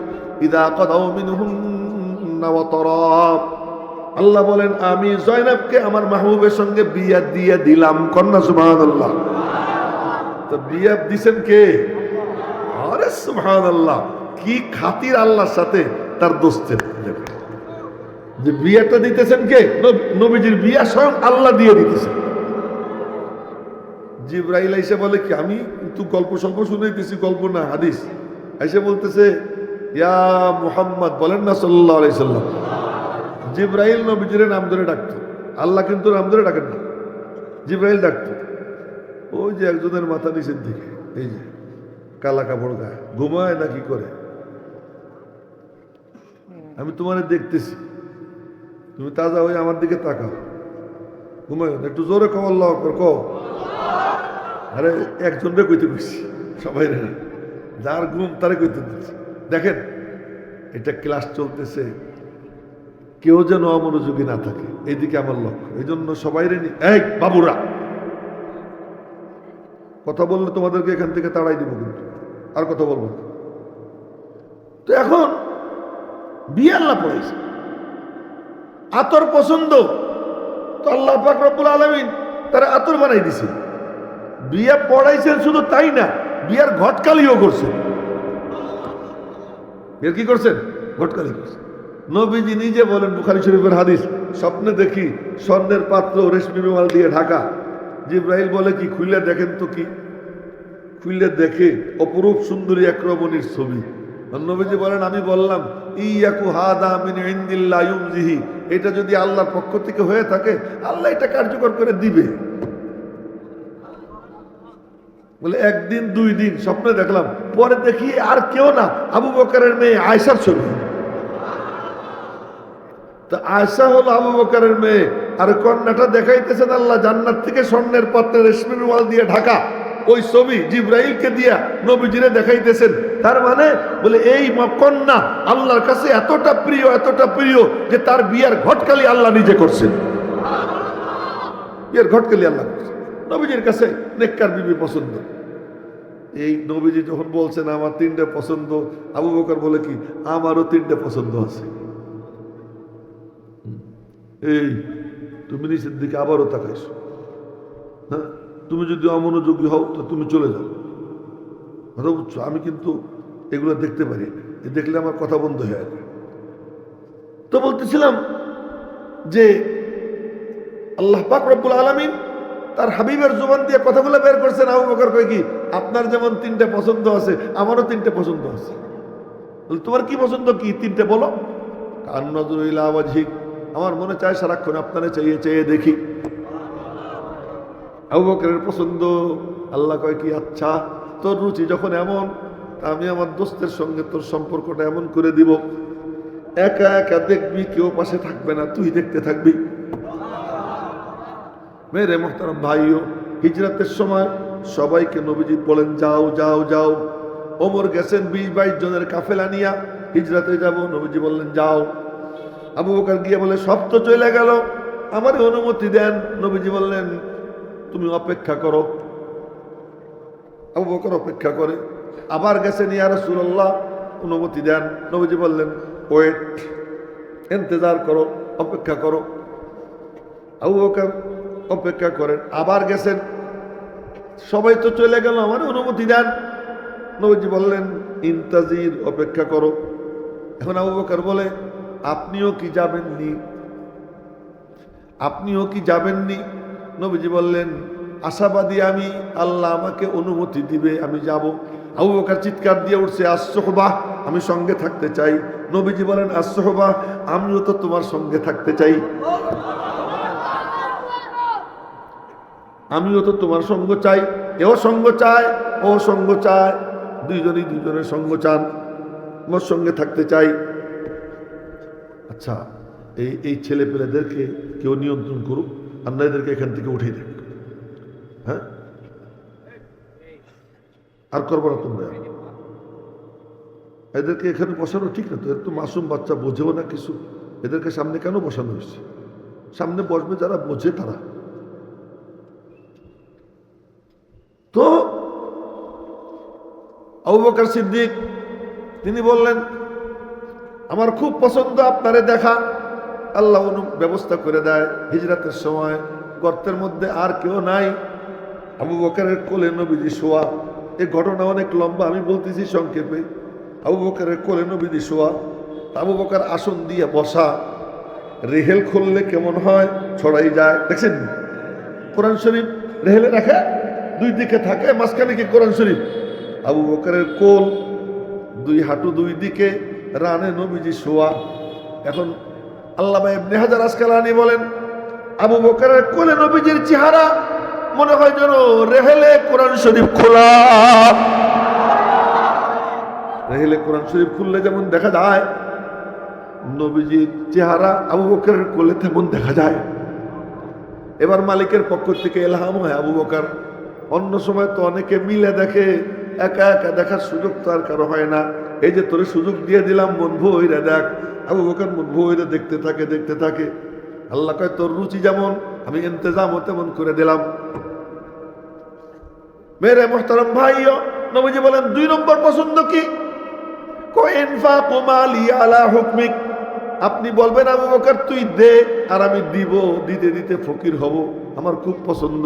ইযা কাদাউ মিনহুন্না ওয়াতারা। আল্লাহ বলেন আমি জয়নবকে আমার মাহবুবের সঙ্গে বিয়ে দিয়ে দিলাম। কন্যা সুবহানাল্লাহ। তো বিয়ে দিবেন কে? আরে সুবহানাল্লাহ, কি খাতির আল্লাহর সাথে তার দোস্তের। যে বিয়েটা দিতেছেন কে? নবীজির বিয়ে স্বয়ং আল্লাহ দিয়ে দিতেছেন। জিবরাইল এসে বলে কি, আমি কিন্তু গল্প স্বল্প শুনাইতেছি, গল্প না হাদিস। এসে বলতেছে ইয়া মুহাম্মদ, বলেন না সাল্লাল্লাহু আলাইহি সাল্লাম। জিবরাইল নবীজির নাম ধরে ডাকতো, আল্লাহ কিন্তু নাম ধরে ডাকেন না, জিবরাইল ডাকতো। ওই যে একজনের মাথা নিচের দিকে, এই যে কালা কাপড় গায়ে, ঘুমায় না কি করে? আমি তোমার দেখতেছি, তুমি তাজা হয়ে আমার দিকে তাকাও, ঘুমায় না, একটু জোরে কও আল্লাহু আকবার কও। আরে একজনরে কইতে কইছি, সবাই না, যার ঘুম তারে কইতে দিচ্ছি। দেখেন, এটা ক্লাস চলতেছে, কেউ যেন অমনোযোগী না থাকে, এইদিকে আমার লক্ষ্য। এই জন্য সবাই রে এই বাবুরা কথা বললে তোমাদেরকে এখান থেকে তাড়াই দিব, কিন্তু আর কথা বলবো না। তো এখন বিয়ে আল্লাহ পড়াইছে, আতর পছন্দ, তো আল্লাহ পাক রব্বুল আলামিন তারা আতর বানাই দিছে। বিয়ে পড়াইছেন শুধু তাই না, বিয়ার ঘটকালিও করছেন। বিয়ের কি করছেন? ঘটকালি করছেন। নবীজি নিজে বলেন, বুখারী শরীফের হাদিস, স্বপ্নে দেখি স্বর্ণের পাত্র রেশমি রুমাল দিয়ে ঢাকা। জিবরাইল বলে কি, খুলে দেখেন তো কি? খুলে দেখে অপরূপ সুন্দরী এক রমণীর ছবি। নবীজি বলেন, আমি বললাম ইয়াকু হাদা মিন ইনদিল্লাহ ইউমজিহি, এটা যদি আল্লাহর পক্ষ থেকে হয়ে থাকে আল্লাহ এটা কার্যকর করে দিবে। বলে একদিন দুই দিন স্বপ্নে দেখলাম, পরে দেখি আর কেউ না, আবু বকরের মেয়ে আয়েশার ছবি। তো আয়েশা হলো আবু বকরের মেয়ে, আর কন্যাটা দেখাইতেছেন আল্লাহ জান্নাত থেকে স্বর্ণের পাত্রে রেশমি রুমাল দিয়ে ঢাকা। ওই ছবি জিবরাইলকে দিয়া নবীজিরে দেখাইতেছেন। তার মানে বলে এই কন্যা আল্লাহর কাছে এতটা প্রিয়, এতটা প্রিয় যে তার বিয়ার ঘটকালি আল্লাহ নিজে করছেন। বিয়ের ঘটকালি আল্লাহ করছেন। নবীজির কাছে নেককার বিবি পছন্দ। এই নবীজি যখন বলছেন আমার তিনটে পছন্দ, আবু বকর বলে কি, আমারও তিনটে পছন্দ আছে। এই তুমি নিচের দিকে আবারও তাকাইছো, হ্যাঁ, তুমি যদি অমনোযোগী হও তো তুমি চলে যাও। কথা বুঝছো? আমি কিন্তু এগুলো দেখতে পারি, দেখলে আমার কথা বন্ধ হয়ে যায়। তো বলতেছিলাম যে আল্লাহ পাক রব্বুল আলামিন তার হাবিবের জবান দিয়ে কথাগুলো বের করছেন। আবু বকর কয় কি, আপনার যেমন তিনটে পছন্দ আছে আমারও তিনটে পছন্দ আছে। তোমার কি পছন্দ, কি তিনটে বলো? কান্নাজুরু ইলা ওয়াজহিক, আমার মনে চায় সারাক্ষণ আপনারে চাইয়ে চাইয়ে দেখি। আবু বকরের পছন্দ। আল্লাহ কয় কি, আচ্ছা তোর রুচি যখন এমন, আমি আমার দোস্তের সঙ্গে তোর সম্পর্কটা এমন করে দিব, একা একা দেখবি, কেউ পাশে থাকবে না, তুই দেখতে থাকবি। মেরে মোহতারাম ভাইও, হিজরতের সময় সবাইকে নবীজি বলেন যাও যাও যাও। ওমর গেছেন 20-22 জনের কাফেলা নিয়া, হিজরতে যাব, নবীজি বললেন যাও। আবু বকর গিয়ে বলে সব তো চলে গেল, আমার অনুমতি দেন। নবীজি বললেন তুমি অপেক্ষা করো। আবু বকর অপেক্ষা করে। আবার গেছেন, ইয়া রাসূলুল্লাহ অনুমতি দেন। নবীজি বললেন ওয়েট, ইন্তজার করো, অপেক্ষা করো। আবু বকর অপেক্ষা করেন। আবার গেছেন, সবাই তো চলে গেল, আমার অনুমতি দেন। নবীজি বললেন ইন্তাজির, অপেক্ষা করো। এখন আবু বকর বলে আপনিও কি যাবেননি? আপনিও কি যাবেননি? নবীজি বললেন আশাবাদী আমি, আল্লাহ আমাকে অনুমতি দিবে, আমি যাব। আবু বকর চিৎকার দিয়ে উঠছে আস-সুহবাহ, আমি সঙ্গে থাকতে চাই। নবীজি বলেন আস-সুহবাহ, আমিও তো তোমার সঙ্গে থাকতে চাই, আমিও তো তোমার সঙ্গ চাই। এও সঙ্গ চায়, ও সঙ্গ চায়, দুইজনই দুইজনের সঙ্গ চান, আমার সঙ্গে থাকতে চাই। আচ্ছা, এই ছেলে পেলেদেরকে কেউ নিয়ন্ত্রণ করুক, আমরা এদেরকে এখান থেকে উঠিয়ে দেব। হ্যাঁ, আর করবো না তোমরা, এদেরকে এখানে বসানো ঠিক না তো। এর তো মাসুম বাচ্চা, বোঝেও না কিছু, এদেরকে সামনে কেন বসানো হয়েছে? সামনে বসবে যারা বোঝে তারা। তো আবু বকর সিদ্দিক তিনি বললেন আমার খুব পছন্দ আপনারে দেখা। আল্লাহ ব্যবস্থা করে দেয়। হিজরতের সময় গর্তের মধ্যে আর কেউ নাই, আবু বকরের কোলে নবীজি শোয়া। এই ঘটনা অনেক লম্বা, আমি বলতেছি সংক্ষেপে। আবু বকরের কোলে নবীজি শোয়া, আবু বকর আসন দিয়ে বসা। রেহেল খুললে কেমন হয়, ছড়াই যায়, দেখছেন? কোরআন শরীফ রেহেলে রাখে, দুই দিকে থাকে, মাঝখানে কি কোরআন শরীফ। আবু বকরের কোল, দুই হাঁটু দুই দিকে, রানে নবীজি শোয়া। এখন আল্লামা ইবনে হাজার আসকালানী বলেন আবু বকরের কোলে নবীজির চেহারা মনে হয় যেন রেহেলে কোরআন শরীফ খোলা। রেহেলে কোরআন শরীফ খুললে যেমন দেখা যায় নবীজির চেহারা আবু বকরের কোলে তেমন দেখা যায়। এবার মালিকের পক্ষ থেকে এলহাম হয় আবু বকর। অন্য সময় তো অনেকে মিলে দেখে, একা একা দেখার সুযোগ তো আর কারো হয় না। এই যে তোরে সুযোগ দিয়ে দিলাম, মন ভইরা দেখ। আবু বকর মন ভইরা দেখতে থাকে। আল্লাহ কয় তোর রুচি যেমন আমি ইন্তজামও তেমন করে দিলাম। মেরে মোহতারাম ভাইও, নবীজি বলেন 2 নম্বর পছন্দ কি? কয় ইনফাকু মালি আলা হুকমিক। আপনি বলবেন আবু বকর তুই দে আর আমি দিব, দিতে দিতে ফকির হব, আমার খুব পছন্দ।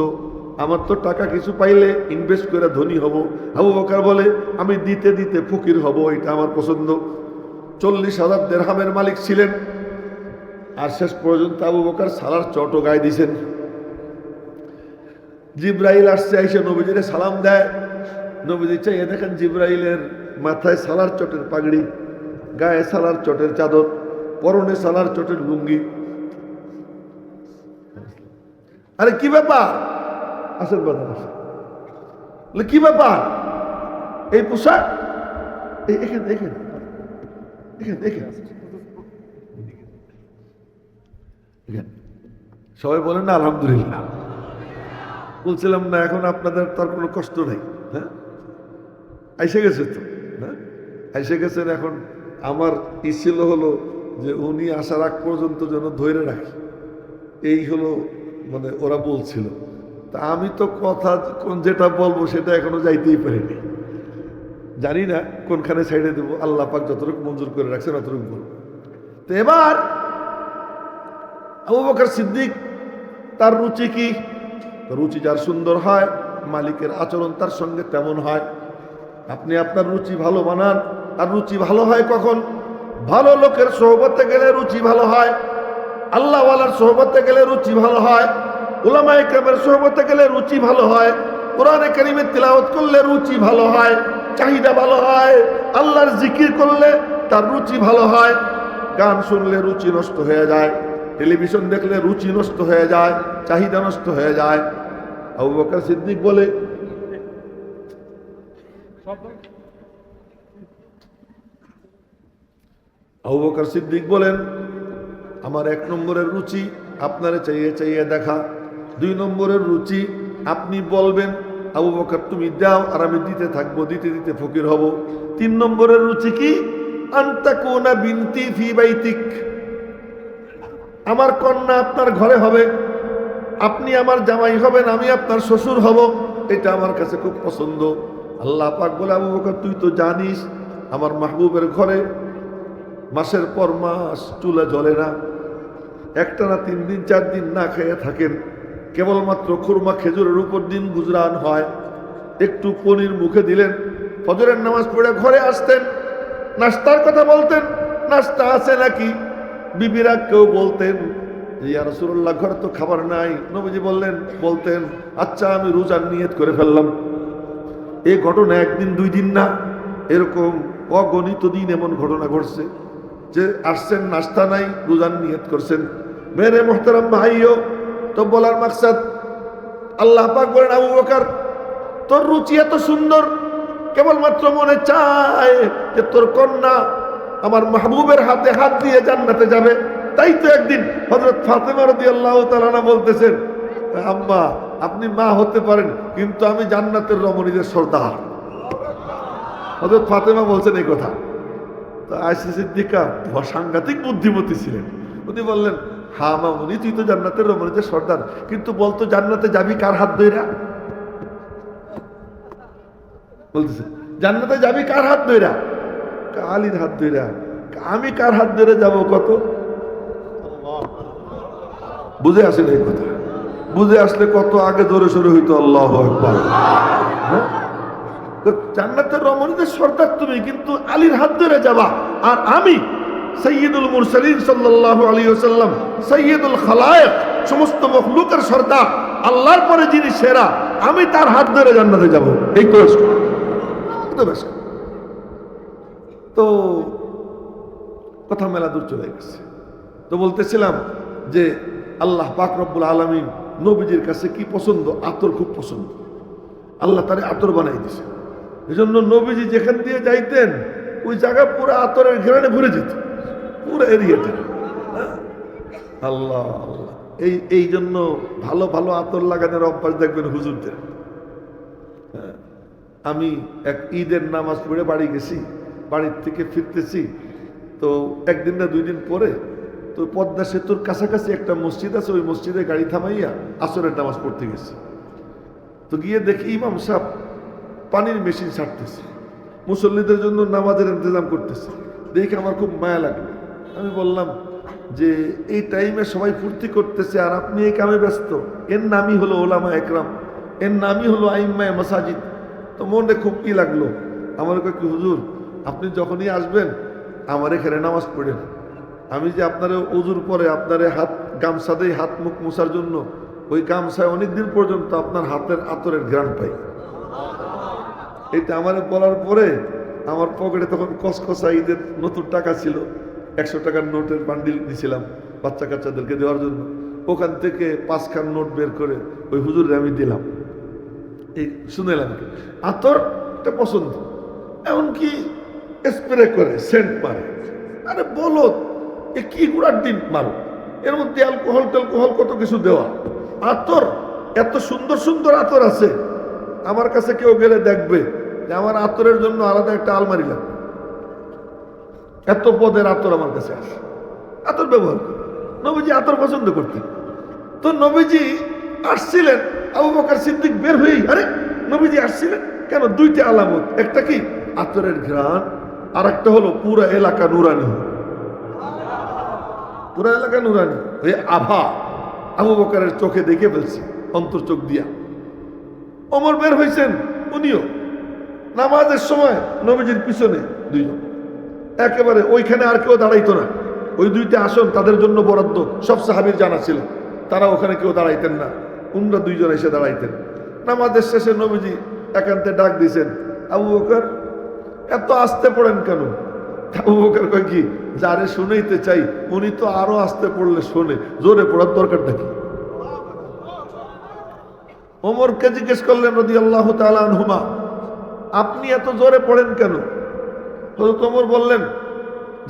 আমার তো টাকা কিছু পাইলে ইনভেস্ট করে ধনী হব। আবু বকর বলে আমি দিতে দিতে ফকির হব, এটা আমার পছন্দ। 40,000 দিরহামের মালিক ছিলেন। আর শেষ পর্যন্ত আবু বকর সালার চটও গায়ে দিছেন। জিব্রাইল আসছে, আইসা নবীজিরে সালাম দেয়। নবীজি চাইয়ে দেখেন জিব্রাইলের মাথায় সালার চটের পাগড়ি, গায়ে সালার চটের চাদর, পরনে সালার চটের লুঙ্গি। আরে কি ব্যাপার? আসেন বাজার আসেন। কি ব্যাপার এই পোশাক? এখানে দেখেন, সবাই বলেন না আলহামদুলিল্লাহ। বলছিলাম না এখন আপনাদের তার কোনো কষ্ট নেই। হ্যাঁ, আইসে গেছে তো, হ্যাঁ আইসে গেছেন। এখন আমার ইচ্ছিল হলো যে উনি আসার আগ পর্যন্ত যেন ধরে রাখি, এই হলো মানে ওরা বলছিল। তা আমি তো কথা যেটা বলবো সেটা এখনো যাইতেই পারিনি। জানি না কোনখানে সাইডে দেবো, আল্লাহ পাক যতটুকু মঞ্জুর করে রাখছেন অতটুকু বলবো। তো এবার আবু বকর সিদ্দিক, তার রুচি কি? রুচি যার সুন্দর হয়, মালিকের আচরণ তার সঙ্গে তেমন হয়। আপনি আপনার রুচি ভালো বানান। আর রুচি ভালো হয় কখন? ভালো লোকের সোহবতে গেলে রুচি ভালো হয়, আল্লাহওয়ালার সোহবতে গেলে রুচি ভালো হয়, উলামায়ে কেরামের সোহবতে গেলে রুচি ভালো হয়, কোরআনে কারীমের তিলাওয়াত করলে রুচি ভালো হয়, চাহিদা ভালো হয়, আল্লাহর জিকির করলে তার রুচি ভালো হয়। গান শুনলে রুচি নষ্ট হয়ে যায়, টেলিভিশন দেখলে রুচি নষ্ট হয়ে যায়, চাহিদা নষ্ট হয়ে যায়। আবু বকর সিদ্দিক বলে আবু বকর সিদ্দিক বলেন আমার 1 নম্বরের রুচি আপনারে চাইয়ে দেখা। 2 নম্বরের রুচি আপনি বলবেন আবু বকর তুমি দাও আর আমি দিতে থাকবো, দিতে দিতে ফকির হব। 3 নম্বরের রুচি কি? আনতাকুনা বিনতি ফি বাইতিক, আমার কন্যা আপনার ঘরে হবে, আপনি আমার জামাই হবেন, আমি আপনার শ্বশুর হব। এটা আমার কাছে খুব পছন্দ। আল্লাহ পাক বলে আবু বকর তুই তো জানিস আমার মাহবুবের ঘরে মাসের পর মাস চুলা জ্বলে না, একটানা 3 দিন 4 দিন না খেয়ে থাকেন, কেবলমাত্র খুরমা খেজুরের উপর দিন গুজরান হয়। একটু পনির মুখে দিলেন, ফজরের নামাজ পড়ে ঘরে আসতেন, নাস্তার কথা বলতেন, নাস্তা আছে নাকি? বিবিরা কেউ বলতেন যে ইয়া রাসূলুল্লাহ ঘরে তো খাবার নাই। নবীজি বলতেন আচ্ছা আমি রোজার নিয়ত করে ফেললাম। এই ঘটনা 1 দিন 2 দিন না, এরকম অগণিত দিন এমন ঘটনা ঘটছে যে আসছেন নাস্তা নাই, রোজার নিয়ত করছেন। মেরে মোহতারাম ভাইও, তো বলার মাকসাদ আল্লাহ পাক বলেন আবু বকর তোর রুচি এত সুন্দর, কেবলমাত্র মনে চায় যে তোর কন্যা আমার মাহবুবের হাতে হাত দিয়ে জান্নাতে যাবে। তাই তো একদিন হযরত ফাতেমা রাদিয়াল্লাহু তাআলা আনহা বলতেছেন আম্মা আপনি মা হতে পারেন কিন্তু আমি জান্নাতের রমণীদের সর্দার। হযরত ফাতেমা বলছেন এই কথা। তো আয়েশা সিদ্দিকা সাংঘাতিক বুদ্ধিমতী ছিলেন। উনি বললেন হ্যাঁ মামুনি তুই তো জান্নাতের রমণীদের সর্দার, কিন্তু বলতো জান্নাতে যাবি কার হাত ধইরা? বলতেছে জান্নাতে যাবি কার হাত ধইরা? আলীর হাত ধইরা। আমি কার হাত ধরে যাব? কত বুঝে আসেন এই কথা? বুঝে আসলে কত আগে জোরে সোরে হইতো আল্লাহু আকবার। জান্নাতের রমণীদের সর্দার তুমি, কিন্তু আলীর হাত ধরে যাবা। আর আমি সাইয়্যিদুল মুরসালিন সাল্লাল্লাহু আলাইহি ওয়াসাল্লাম, সাইয়্যিদুল খালায়েক, সমস্ত মখলুকের সর্দার, আল্লাহর পরে যিনি সেরা, আমি তার হাত ধরে জান্নাতে যাব। এই তো বেশ। তো কথা মেলা দূর চলে গেছে। তো বলতেছিলাম যে আল্লাহ পাক রব্বুল আলামিন নবীজির কাছে কি পছন্দ? আতর খুব পছন্দ। আল্লাহ তারে আতর বানাই দিছে। এই জন্য নবীজি যেখান দিয়ে যাইতেন ওই জায়গা পুরো আতরের ঘেরানে ভরে যেত, পুরো এরিয়াটা। আল্লাহ আল্লাহ, এই জন্য ভালো ভালো আতর লাগানোর অভ্যাস দেখবেন হুজুরদের। আমি এক ঈদের নামাজ পড়ে বাড়ি গেছি, বাড়ির থেকে ফিরতেছি, তো একদিন না 2 দিন পরে তো পদ্মা সেতুর কাছাকাছি একটা মসজিদ আছে, ওই মসজিদে গাড়ি থামাইয়া আসরের নামাজ পড়তে গেছি। তো গিয়ে দেখি ইমাম সাহেব পানির মেশিন ছাড়তেছে, মুসল্লিদের জন্য নামাজের ইন্তজাম করতেছে। দেখে আমার খুব মায়া লাগলো। আমি বললাম যে এই টাইমে সবাই ফুর্তি করতেছে আর আপনি এই কামে ব্যস্ত। এর নামই হলো ওলামা একরাম, এর নামই হলো আইম্মায়ে মাসাজিদ। তো মনে খুব কি লাগলো। আমার কয় কি হুজুর, আপনি যখনই আসবেন আমার এখানে নামাজ পড়েন। আমি যে আপনার উজুর পরে আপনার হাত গামছা দেই হাত মুখ মোছার জন্য, ওই গামছায় অনেকদিন পর্যন্ত আপনার হাতের আতরের ঘ্রাণ পাই। এটা আমার বলার পরে আমার পকেটে তখন কসকসা ঈদের নতুন টাকা ছিল, 100 টাকার নোটের বান্ডিল দিয়েছিলাম বাচ্চা কাচ্চাদেরকে দেওয়ার জন্য। ওখান থেকে 5 খান নোট বের করে ওই হুজুরে আমি দিলাম। এই শুনেলাম আতরটা পছন্দ, এমনকি স্প্রে করে সেন্ট মারে। আরে বলো এ কি গুড়ার দিন মারো, এর মধ্যে অ্যালকোহল ট্যালকোহল কত কিছু দেওয়া। আতর এত সুন্দর সুন্দর আতর আছে, আমার কাছে কেউ গেলে দেখবে যে আমার আতরের জন্য আলাদা একটা আলমারি লাগবে। এত পদের আতর আমার কাছে আসে, আতর ব্যবহার করে। নবীজি আতর পছন্দ করতেন। তো নবীজি আসছিলেন, আবু বকর সিদ্দিক বের হয়েই, আরে নবীজি আসছিলেন কেন? 2টা আলামত, একটা কি আতরের ঘ্রাণ, আর একটা হলো পুরা এলাকা নুরানি, পুরা এলাকা নুরানি। ওই আভা আবু বকরের চোখে দেখে ফেলছে, অন্তর চোখ দিয়া। ওমর বের হয়েছেন, উনিও নামাজের সময় নবীজির পিছনে 2 জন, একেবারে ওইখানে আর কেউ দাঁড়াইতো না। ওই 2টা আসন তাদের জন্য বরাদ্দ, সব সাহাবীর জানা ছিল, তারা ওখানে কেউ দাঁড়াইতেন না। উমরা 2 জন এসে দাঁড়াইতেন। নামাজের শেষে নবীজি একান্তে ডাক দিয়েছেন, আবু বকর এত আস্তে পড়েন কেন? আবু বকর কয় কি, যারে শুনাইতে চাই উনি তো আরো আস্তে পড়লে শোনে, জোরে পড়ার দরকারটা কি? ওমরকে জিজ্ঞেস করলেন রাদিয়াল্লাহু তাআলা আনহুমা, আপনি এত জোরে পড়েন কেন? হযরত ওমর বললেন,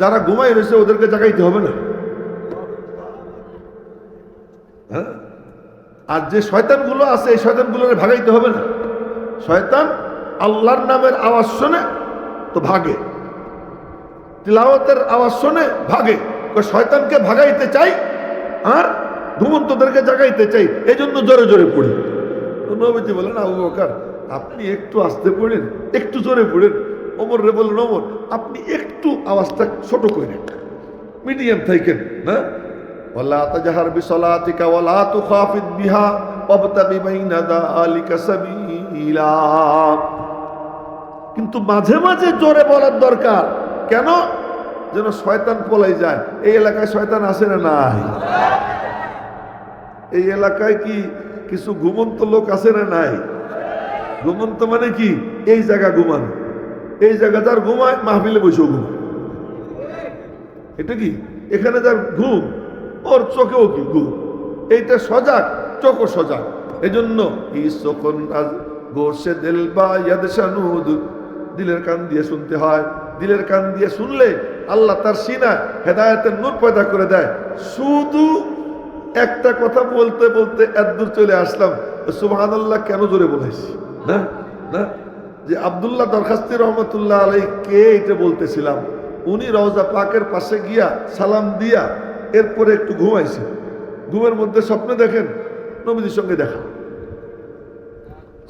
যারা ঘুমাই রয়েছে ওদেরকে জাগাইতে হবে না। হ্যাঁ, আর যে শয়তানগুলো আছে এই শয়তানগুলোরে ভাগাইতে হবে না। শয়তান আল্লাহর নামের আওয়াজ শুনে তো ভাগে, তিলাওয়াতের আওয়াজ শুনে ভাগে। শয়তানকে ভাগাইতে চাই আর ঘুমন্তদেরকে জাগাইতে চাই, এই জন্য জোরে জোরে পড়ি। তো নবীজি বলেন, আবু বকর আপনি একটু আস্তে পড়েন, একটু জোরে পড়েন। ওমর রে বললেন, ওমর আপনি একটু আওয়াজটা ছোট করেন, মিডিয়াম থাকেন না। ওয়ালা তাজহার বিসলাতিকা ওয়ালা তুখাফিদ বিহা ওয়াবতাগি বাইনা যালিকা সাবিলা। কিন্তু মাঝে মাঝে জোরে বলার দরকার, কেন? যেন শয়তান পলাই যায়। এই এলাকায় শয়তান আছে না নাই? এই এলাকায় কি কিছু ঘুমন্ত লোক আছে না নাই? ঘুমন্ত মানে কি? এই জায়গা ঘুমানো, এই জায়গা যার ঘুমায় মাহফিলে বসেও ঘুমায়। এটা কি এখানে যার ঘুম, ওর চোখেও কি ঘুম। এইটা সজাগ, চোখও সজাগ। এই জন্য গোসে দিল বা ইয়াদশানুদ, দিলের কান দিয়ে শুনতে হয়। দিলের কান দিয়ে শুনলে আল্লাহ তার সিনা হেদায়েতের নূর পয়দা করে দেয়। শুধু একটা কথা বলতে বলতে এতদূর চলে আসলাম, সুবহানাল্লাহ কেন জোরে বলেছি না? না, যে আব্দুল্লাহ দরখাস্তি রহমতুল্লাহ আলাইহি কে এটা বলতেছিলাম, উনি রওজা পাকের পাশে গিয়া সালাম দিয়া এরপরে একটু ঘুমাইছে। ঘুমের মধ্যে স্বপ্নে দেখেন নবীজির সঙ্গে দেখা।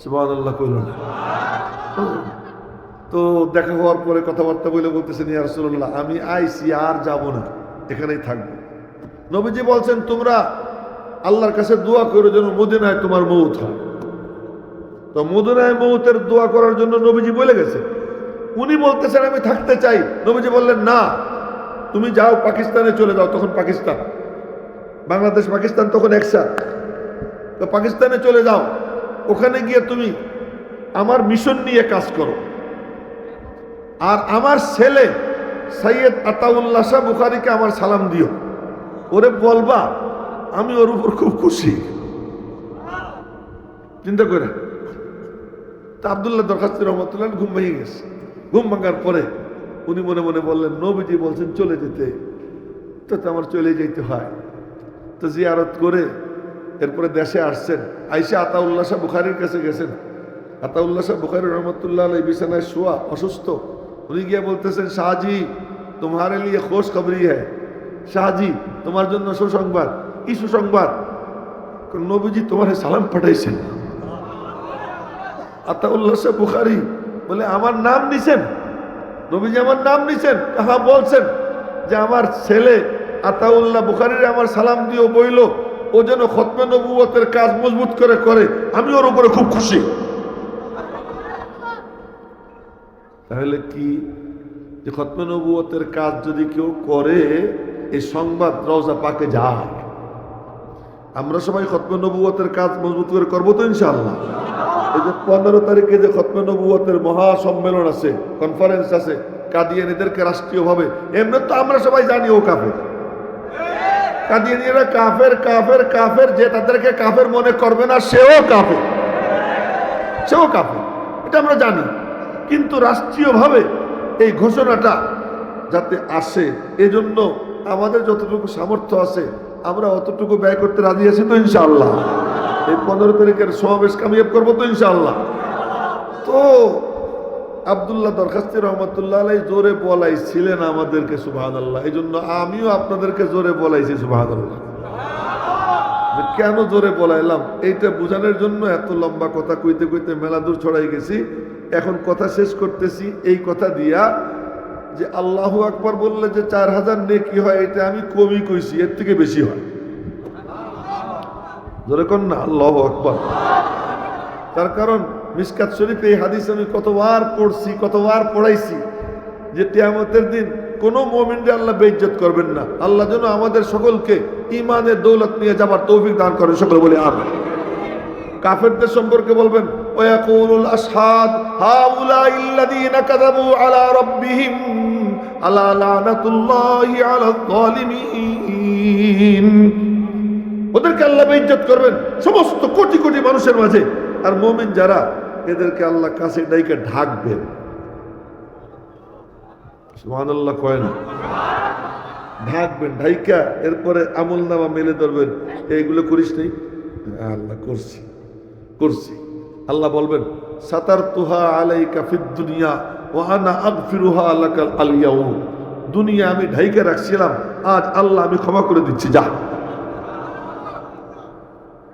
সুবহানাল্লাহ কইল না? তো দেখা হওয়ার পরে কথাবার্তা বলে বলতেছেন, ইয়া রাসূলুল্লাহ আমি আইছি, আর যাব না, এখানেই থাকবো। নবীজি বলছেন, তোমরা আল্লাহর কাছে দোয়া করো যেন মদিনায় তোমার মউত হয়। তো মদিনায় মউতের দোয়া করার জন্য নবীজি বলে গেছে। উনি বলতেছেন আমি থাকতে চাই। নবীজি বললেন, না তুমি যাও, পাকিস্তানে চলে যাও। তখন পাকিস্তান, বাংলাদেশ পাকিস্তান তখন একসাথ। তো পাকিস্তানে চলে যাও, ওখানে গিয়ে তুমি আমার মিশন নিয়ে কাজ করো। আর আমার ছেলে সৈয়দ আতাউল্লাহ শাহ বুখারীকে আমার সালাম দিও। ওরে বলবা আমি ওর উপর খুব খুশি, চিন্তা করে। তা আব্দুল্লাহ দরখাস্তি রহমতুল্লাহ ঘুম ভেঙে গেছে। ঘুম ভাঙার পরে উনি মনে মনে বললেন, নবীজি বলছেন চলে যেতে, তো আমার চলে যেতে হয়। তো জিয়ারত করে এরপরে দেশে আসছেন। আইসা আতাউল্লাহ শাহ বুখারীর কাছে গেছেন। আতাউল্লাহ শাহ বুখারী রহমতুল্লাহ আলাইহি বিছানায় শোয়া, অসুস্থ। উনি গিয়ে বলতেছেন, শাহজি তোমারে লিয়ে খোশ খবরি হ্যায়। শাহজি তোমার জন্য সুসংবাদ। কি সুসংবাদ? নবীজি তোমার সালাম পাঠাইছেন। আতাউল্লাহ শাহ বুখারী বলে, আমার নাম নিছেন? নবীজি আমার নাম নিছেন? হ্যাঁ বলছেন যে আমার ছেলে আতাউল্লাহ বুখারীর আমার সালাম দিও বইল, ও যেন খতমে নবুয়তের কাজ মজবুত করে করে, আমি ওর উপরে খুব খুশি। তাহলে কি যে খতমে নবুয়তের কাজ যদি কেউ করে, এই সংবাদ রওজা পাকে যায়। আমরা সবাই খতমে নবুয়তের কাজ মজবুত করে করবো তো ইনশাআল্লাহ। এই যে 15 তারিখে যে খতমে নবুয়তের মহা সম্মেলন আছে, কনফারেন্স আছে, কাদিয়ানীদেরকে রাষ্ট্রীয়ভাবে, এমনি তো আমরা সবাই জানি ও কাফের। কাদিয়ানীরা কাফের কাফের কাফের, যে তাদেরকে কাফের মনে করবে না সেও কাফের, সেও কাফের, এটা আমরা জানি। কিন্তু রাষ্ট্রীয়ভাবে এই ঘোষণাটা যাতে আসে, এজন্য আমাদের যতটুকু সামর্থ্য আছে আমরা অতটুকু ব্যয় করতে রাজি আছি তো ইনশাআল্লাহ। এই 15 তারিখের সমাবেশ কামিয়াব করবো তো ইনশাআল্লাহ। তো আব্দুল্লাহ দরখাস্তি রহমতুল্লাহ আলাইহি জোরে বলাইছিলেন আমাদেরকে সুবহানাল্লাহ। এই জন্য আমিও আপনাদেরকে জোরে বলাইছি সুবহানাল্লাহ। কেন জোরে বলাইলাম এইটা বোঝানোর জন্য এত লম্বা কথা কইতে কইতে মেলা দূর ছড়াই গেছি। এখন কথা শেষ করতেছি এই কথা দিয়া যে আল্লাহু আকবার বললে যে 4000 নেকি হয়, এটা আমি কমই কইছি, এর থেকে বেশি হয়। জোরে কোন না আল্লাহু আকবার। তার কারণ মিশকাত শরীফে এই হাদিস আমি কতবার পড়ছি, কতবার পড়াইছি যে কিয়ামতের দিন কোন মুমিনকে আল্লাহ বেইজ্জত করবেন না। আল্লাহ যেন আমাদের সকলকে ঈমানের দৌলত নিয়ে যাবার তৌফিক দান করেন, সকলে বলে আমিন। কাফেরদের সম্পর্কে বলবেন, ওয়ায়াকুলুল আশহাদ হাউলাইল্লাযীনা কাযাবু আলা রাব্বিহিম আলা লানাতুল্লাহি আলাল যালিমিন। ওদেরকে আল্লাহ বেইজ্জত করবেন সমস্ত কোটি কোটি মানুষের মাঝে। আর মুমিন যারা, এদেরকে আল্লাহ কাছে ডাইকে ঢাকবেন। সুবহানাল্লাহ কয় না? ঢাকবেন, ঢাইকা এরপরে আমলনামা মেলে ধরবেন, এইগুলো করিস নাই? আল্লাহ করছি করছি। আল্লাহ বলবেন, সাতারতুহা আলাইকা ফিদ দুনিয়া ওয়া আনা আগফিরুহা লাকাল আলিয়াউম। দুনিয়া আমি ঢাইকা রাখছিলাম, আজ আল্লাহ আমি ক্ষমা করে দিচ্ছি, যা।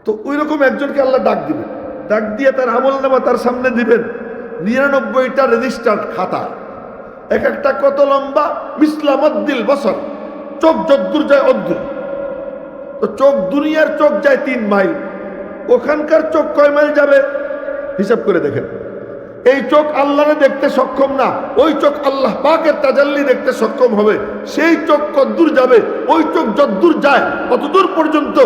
তো ওই রকম একজনকে আল্লাহ ডাক দিবেন, ডাক দিয়ে তার আমলনামা তার সামনে দিবেন। 99টা রেজিস্টার্ড খাতা, এক একটা কত লম্বা, মিসলামাদ্দিল বসর, চোখ যদ্দূর যায় অদ্দূর। তো চোখ, দুনিয়ার চোখ যায় 3 মাইল, ওখানকার চোখ কয় মাইল যাবে হিসাব করে দেখেন। এই চোখ আল্লাহরে দেখতে সক্ষম না, ওই চোখ আল্লাহ পাকের তাজাল্লি দেখতে সক্ষম হবে। সেই চোখ কদ্দূর যাবে, ওই চোখ যদ্দূর যায় কতদূর পর্যন্ত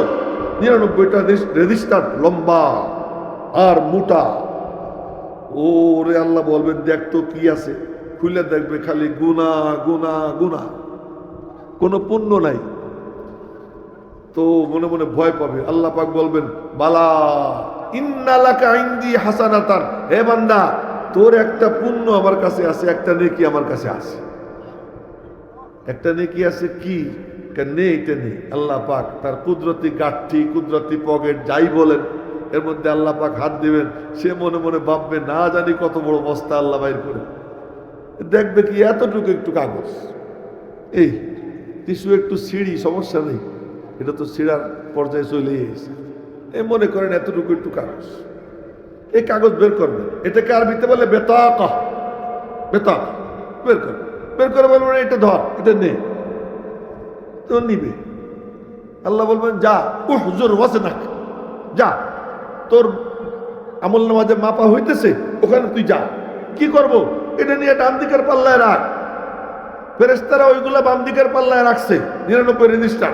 99টা রেজিস্টার লম্বা আর মোটা। ওরে আল্লাহ বলবেন, দেখ তো কি আছে। খুলে দেখবে খালি গুনাহ গুনাহ গুনাহ, কোনো পুণ্য নাই। তো মনে মনে ভয় পাবে। আল্লাহ পাক বলবেন, বালা ইন্না লাকা ইনদি হাসানাতান, হে বান্দা তোর একটা পুণ্য আমার কাছে আছে, একটা নেকি আমার কাছে আছে। একটা নেকি আছে, কি নেই? এটা নেই। আল্লাহ পাক তার কুদরতি গাঠি, কুদরতি পকেট যাই বলেন, এর মধ্যে আল্লাহ পাক হাত দিবেন। সে মনে মনে ভাববে, না জানি কত বড় বস্তা আল্লাহ বাইর করে। দেখবে কি এতটুকু একটু কাগজ, এই টিস্যু একটু সিঁড়ি, সমস্যা নেই, এটা তো সিঁড়ার পর্যায়ে চলে এসেছে। এই মনে করেন এতটুকু একটু কাগজ, এই কাগজ বের করবেন। এটাকে আরবিতে বলে বেতাকা। বেতাকা বের করবে, বের করে বলবেন এটা ধর, এটা নে। তো নিবে। আল্লাহ বলবেন, যা উহজুর ওয়াজনাক, যা তোর আমলনামা যে মাপা হইতেছে ওখানে তুই যা। কি করব? এটা নিয়ে ডান দিকের পাল্লায় রাখ। ফেরেশতারা ওইগুলা বাম দিকের পাল্লায় রাখছে, 99 রেজিস্টার।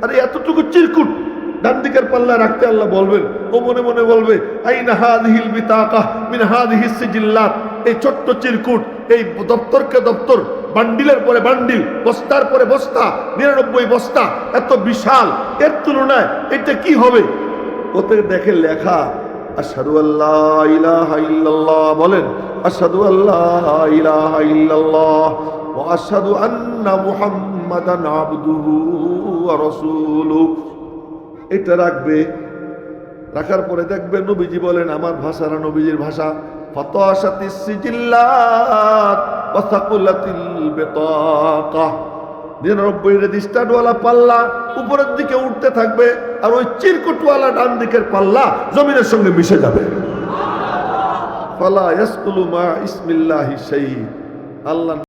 আরে এতটুকু চিরকুট ডান দিকের পাল্লায় রাখতে আল্লাহ বলবেন। ও মনে মনে বলবে, আইনা হাযিহিল বিতাকা মিন হাযিহিস সিজিল্লাত। এই ছোট্ট চিরকুট, এই দপ্তরকে দপ্তর, বান্ডিলের পরে বান্ডিল, বস্তার পরে বস্তা, 99 বস্তা, এত বিশাল। এর তুলনায় এটা কি হবে? ওতে দেখে লেখা আশহাদু আল্লা ইলাহা ইল্লাল্লাহ, বলেন আশহাদু আল্লা ইলাহা ইল্লাল্লাহ ওয়া আশহাদু আন্না মুহাম্মাদান আবদুহু ওয়া রাসূলুহু। এটা রাখবে। রাখার পরে দেখবেন নবীজি বলেন আমার ভাষা না নবীজির ভাষা, ফাতাশাতিস সিজিল্লাত ওয়া সাকুলাতিল বিতাকা, 99 রেজিস্টারওয়ালা পাল্লা উপরের দিকে উঠতে থাকবে, আর ওই চিরকুটওয়ালা ডান দিকের পাল্লা জমিনের সঙ্গে মিশে যাবে। ফালা ইয়াসকুলু মা ইসমিল্লাহি শাই, আল্লাহ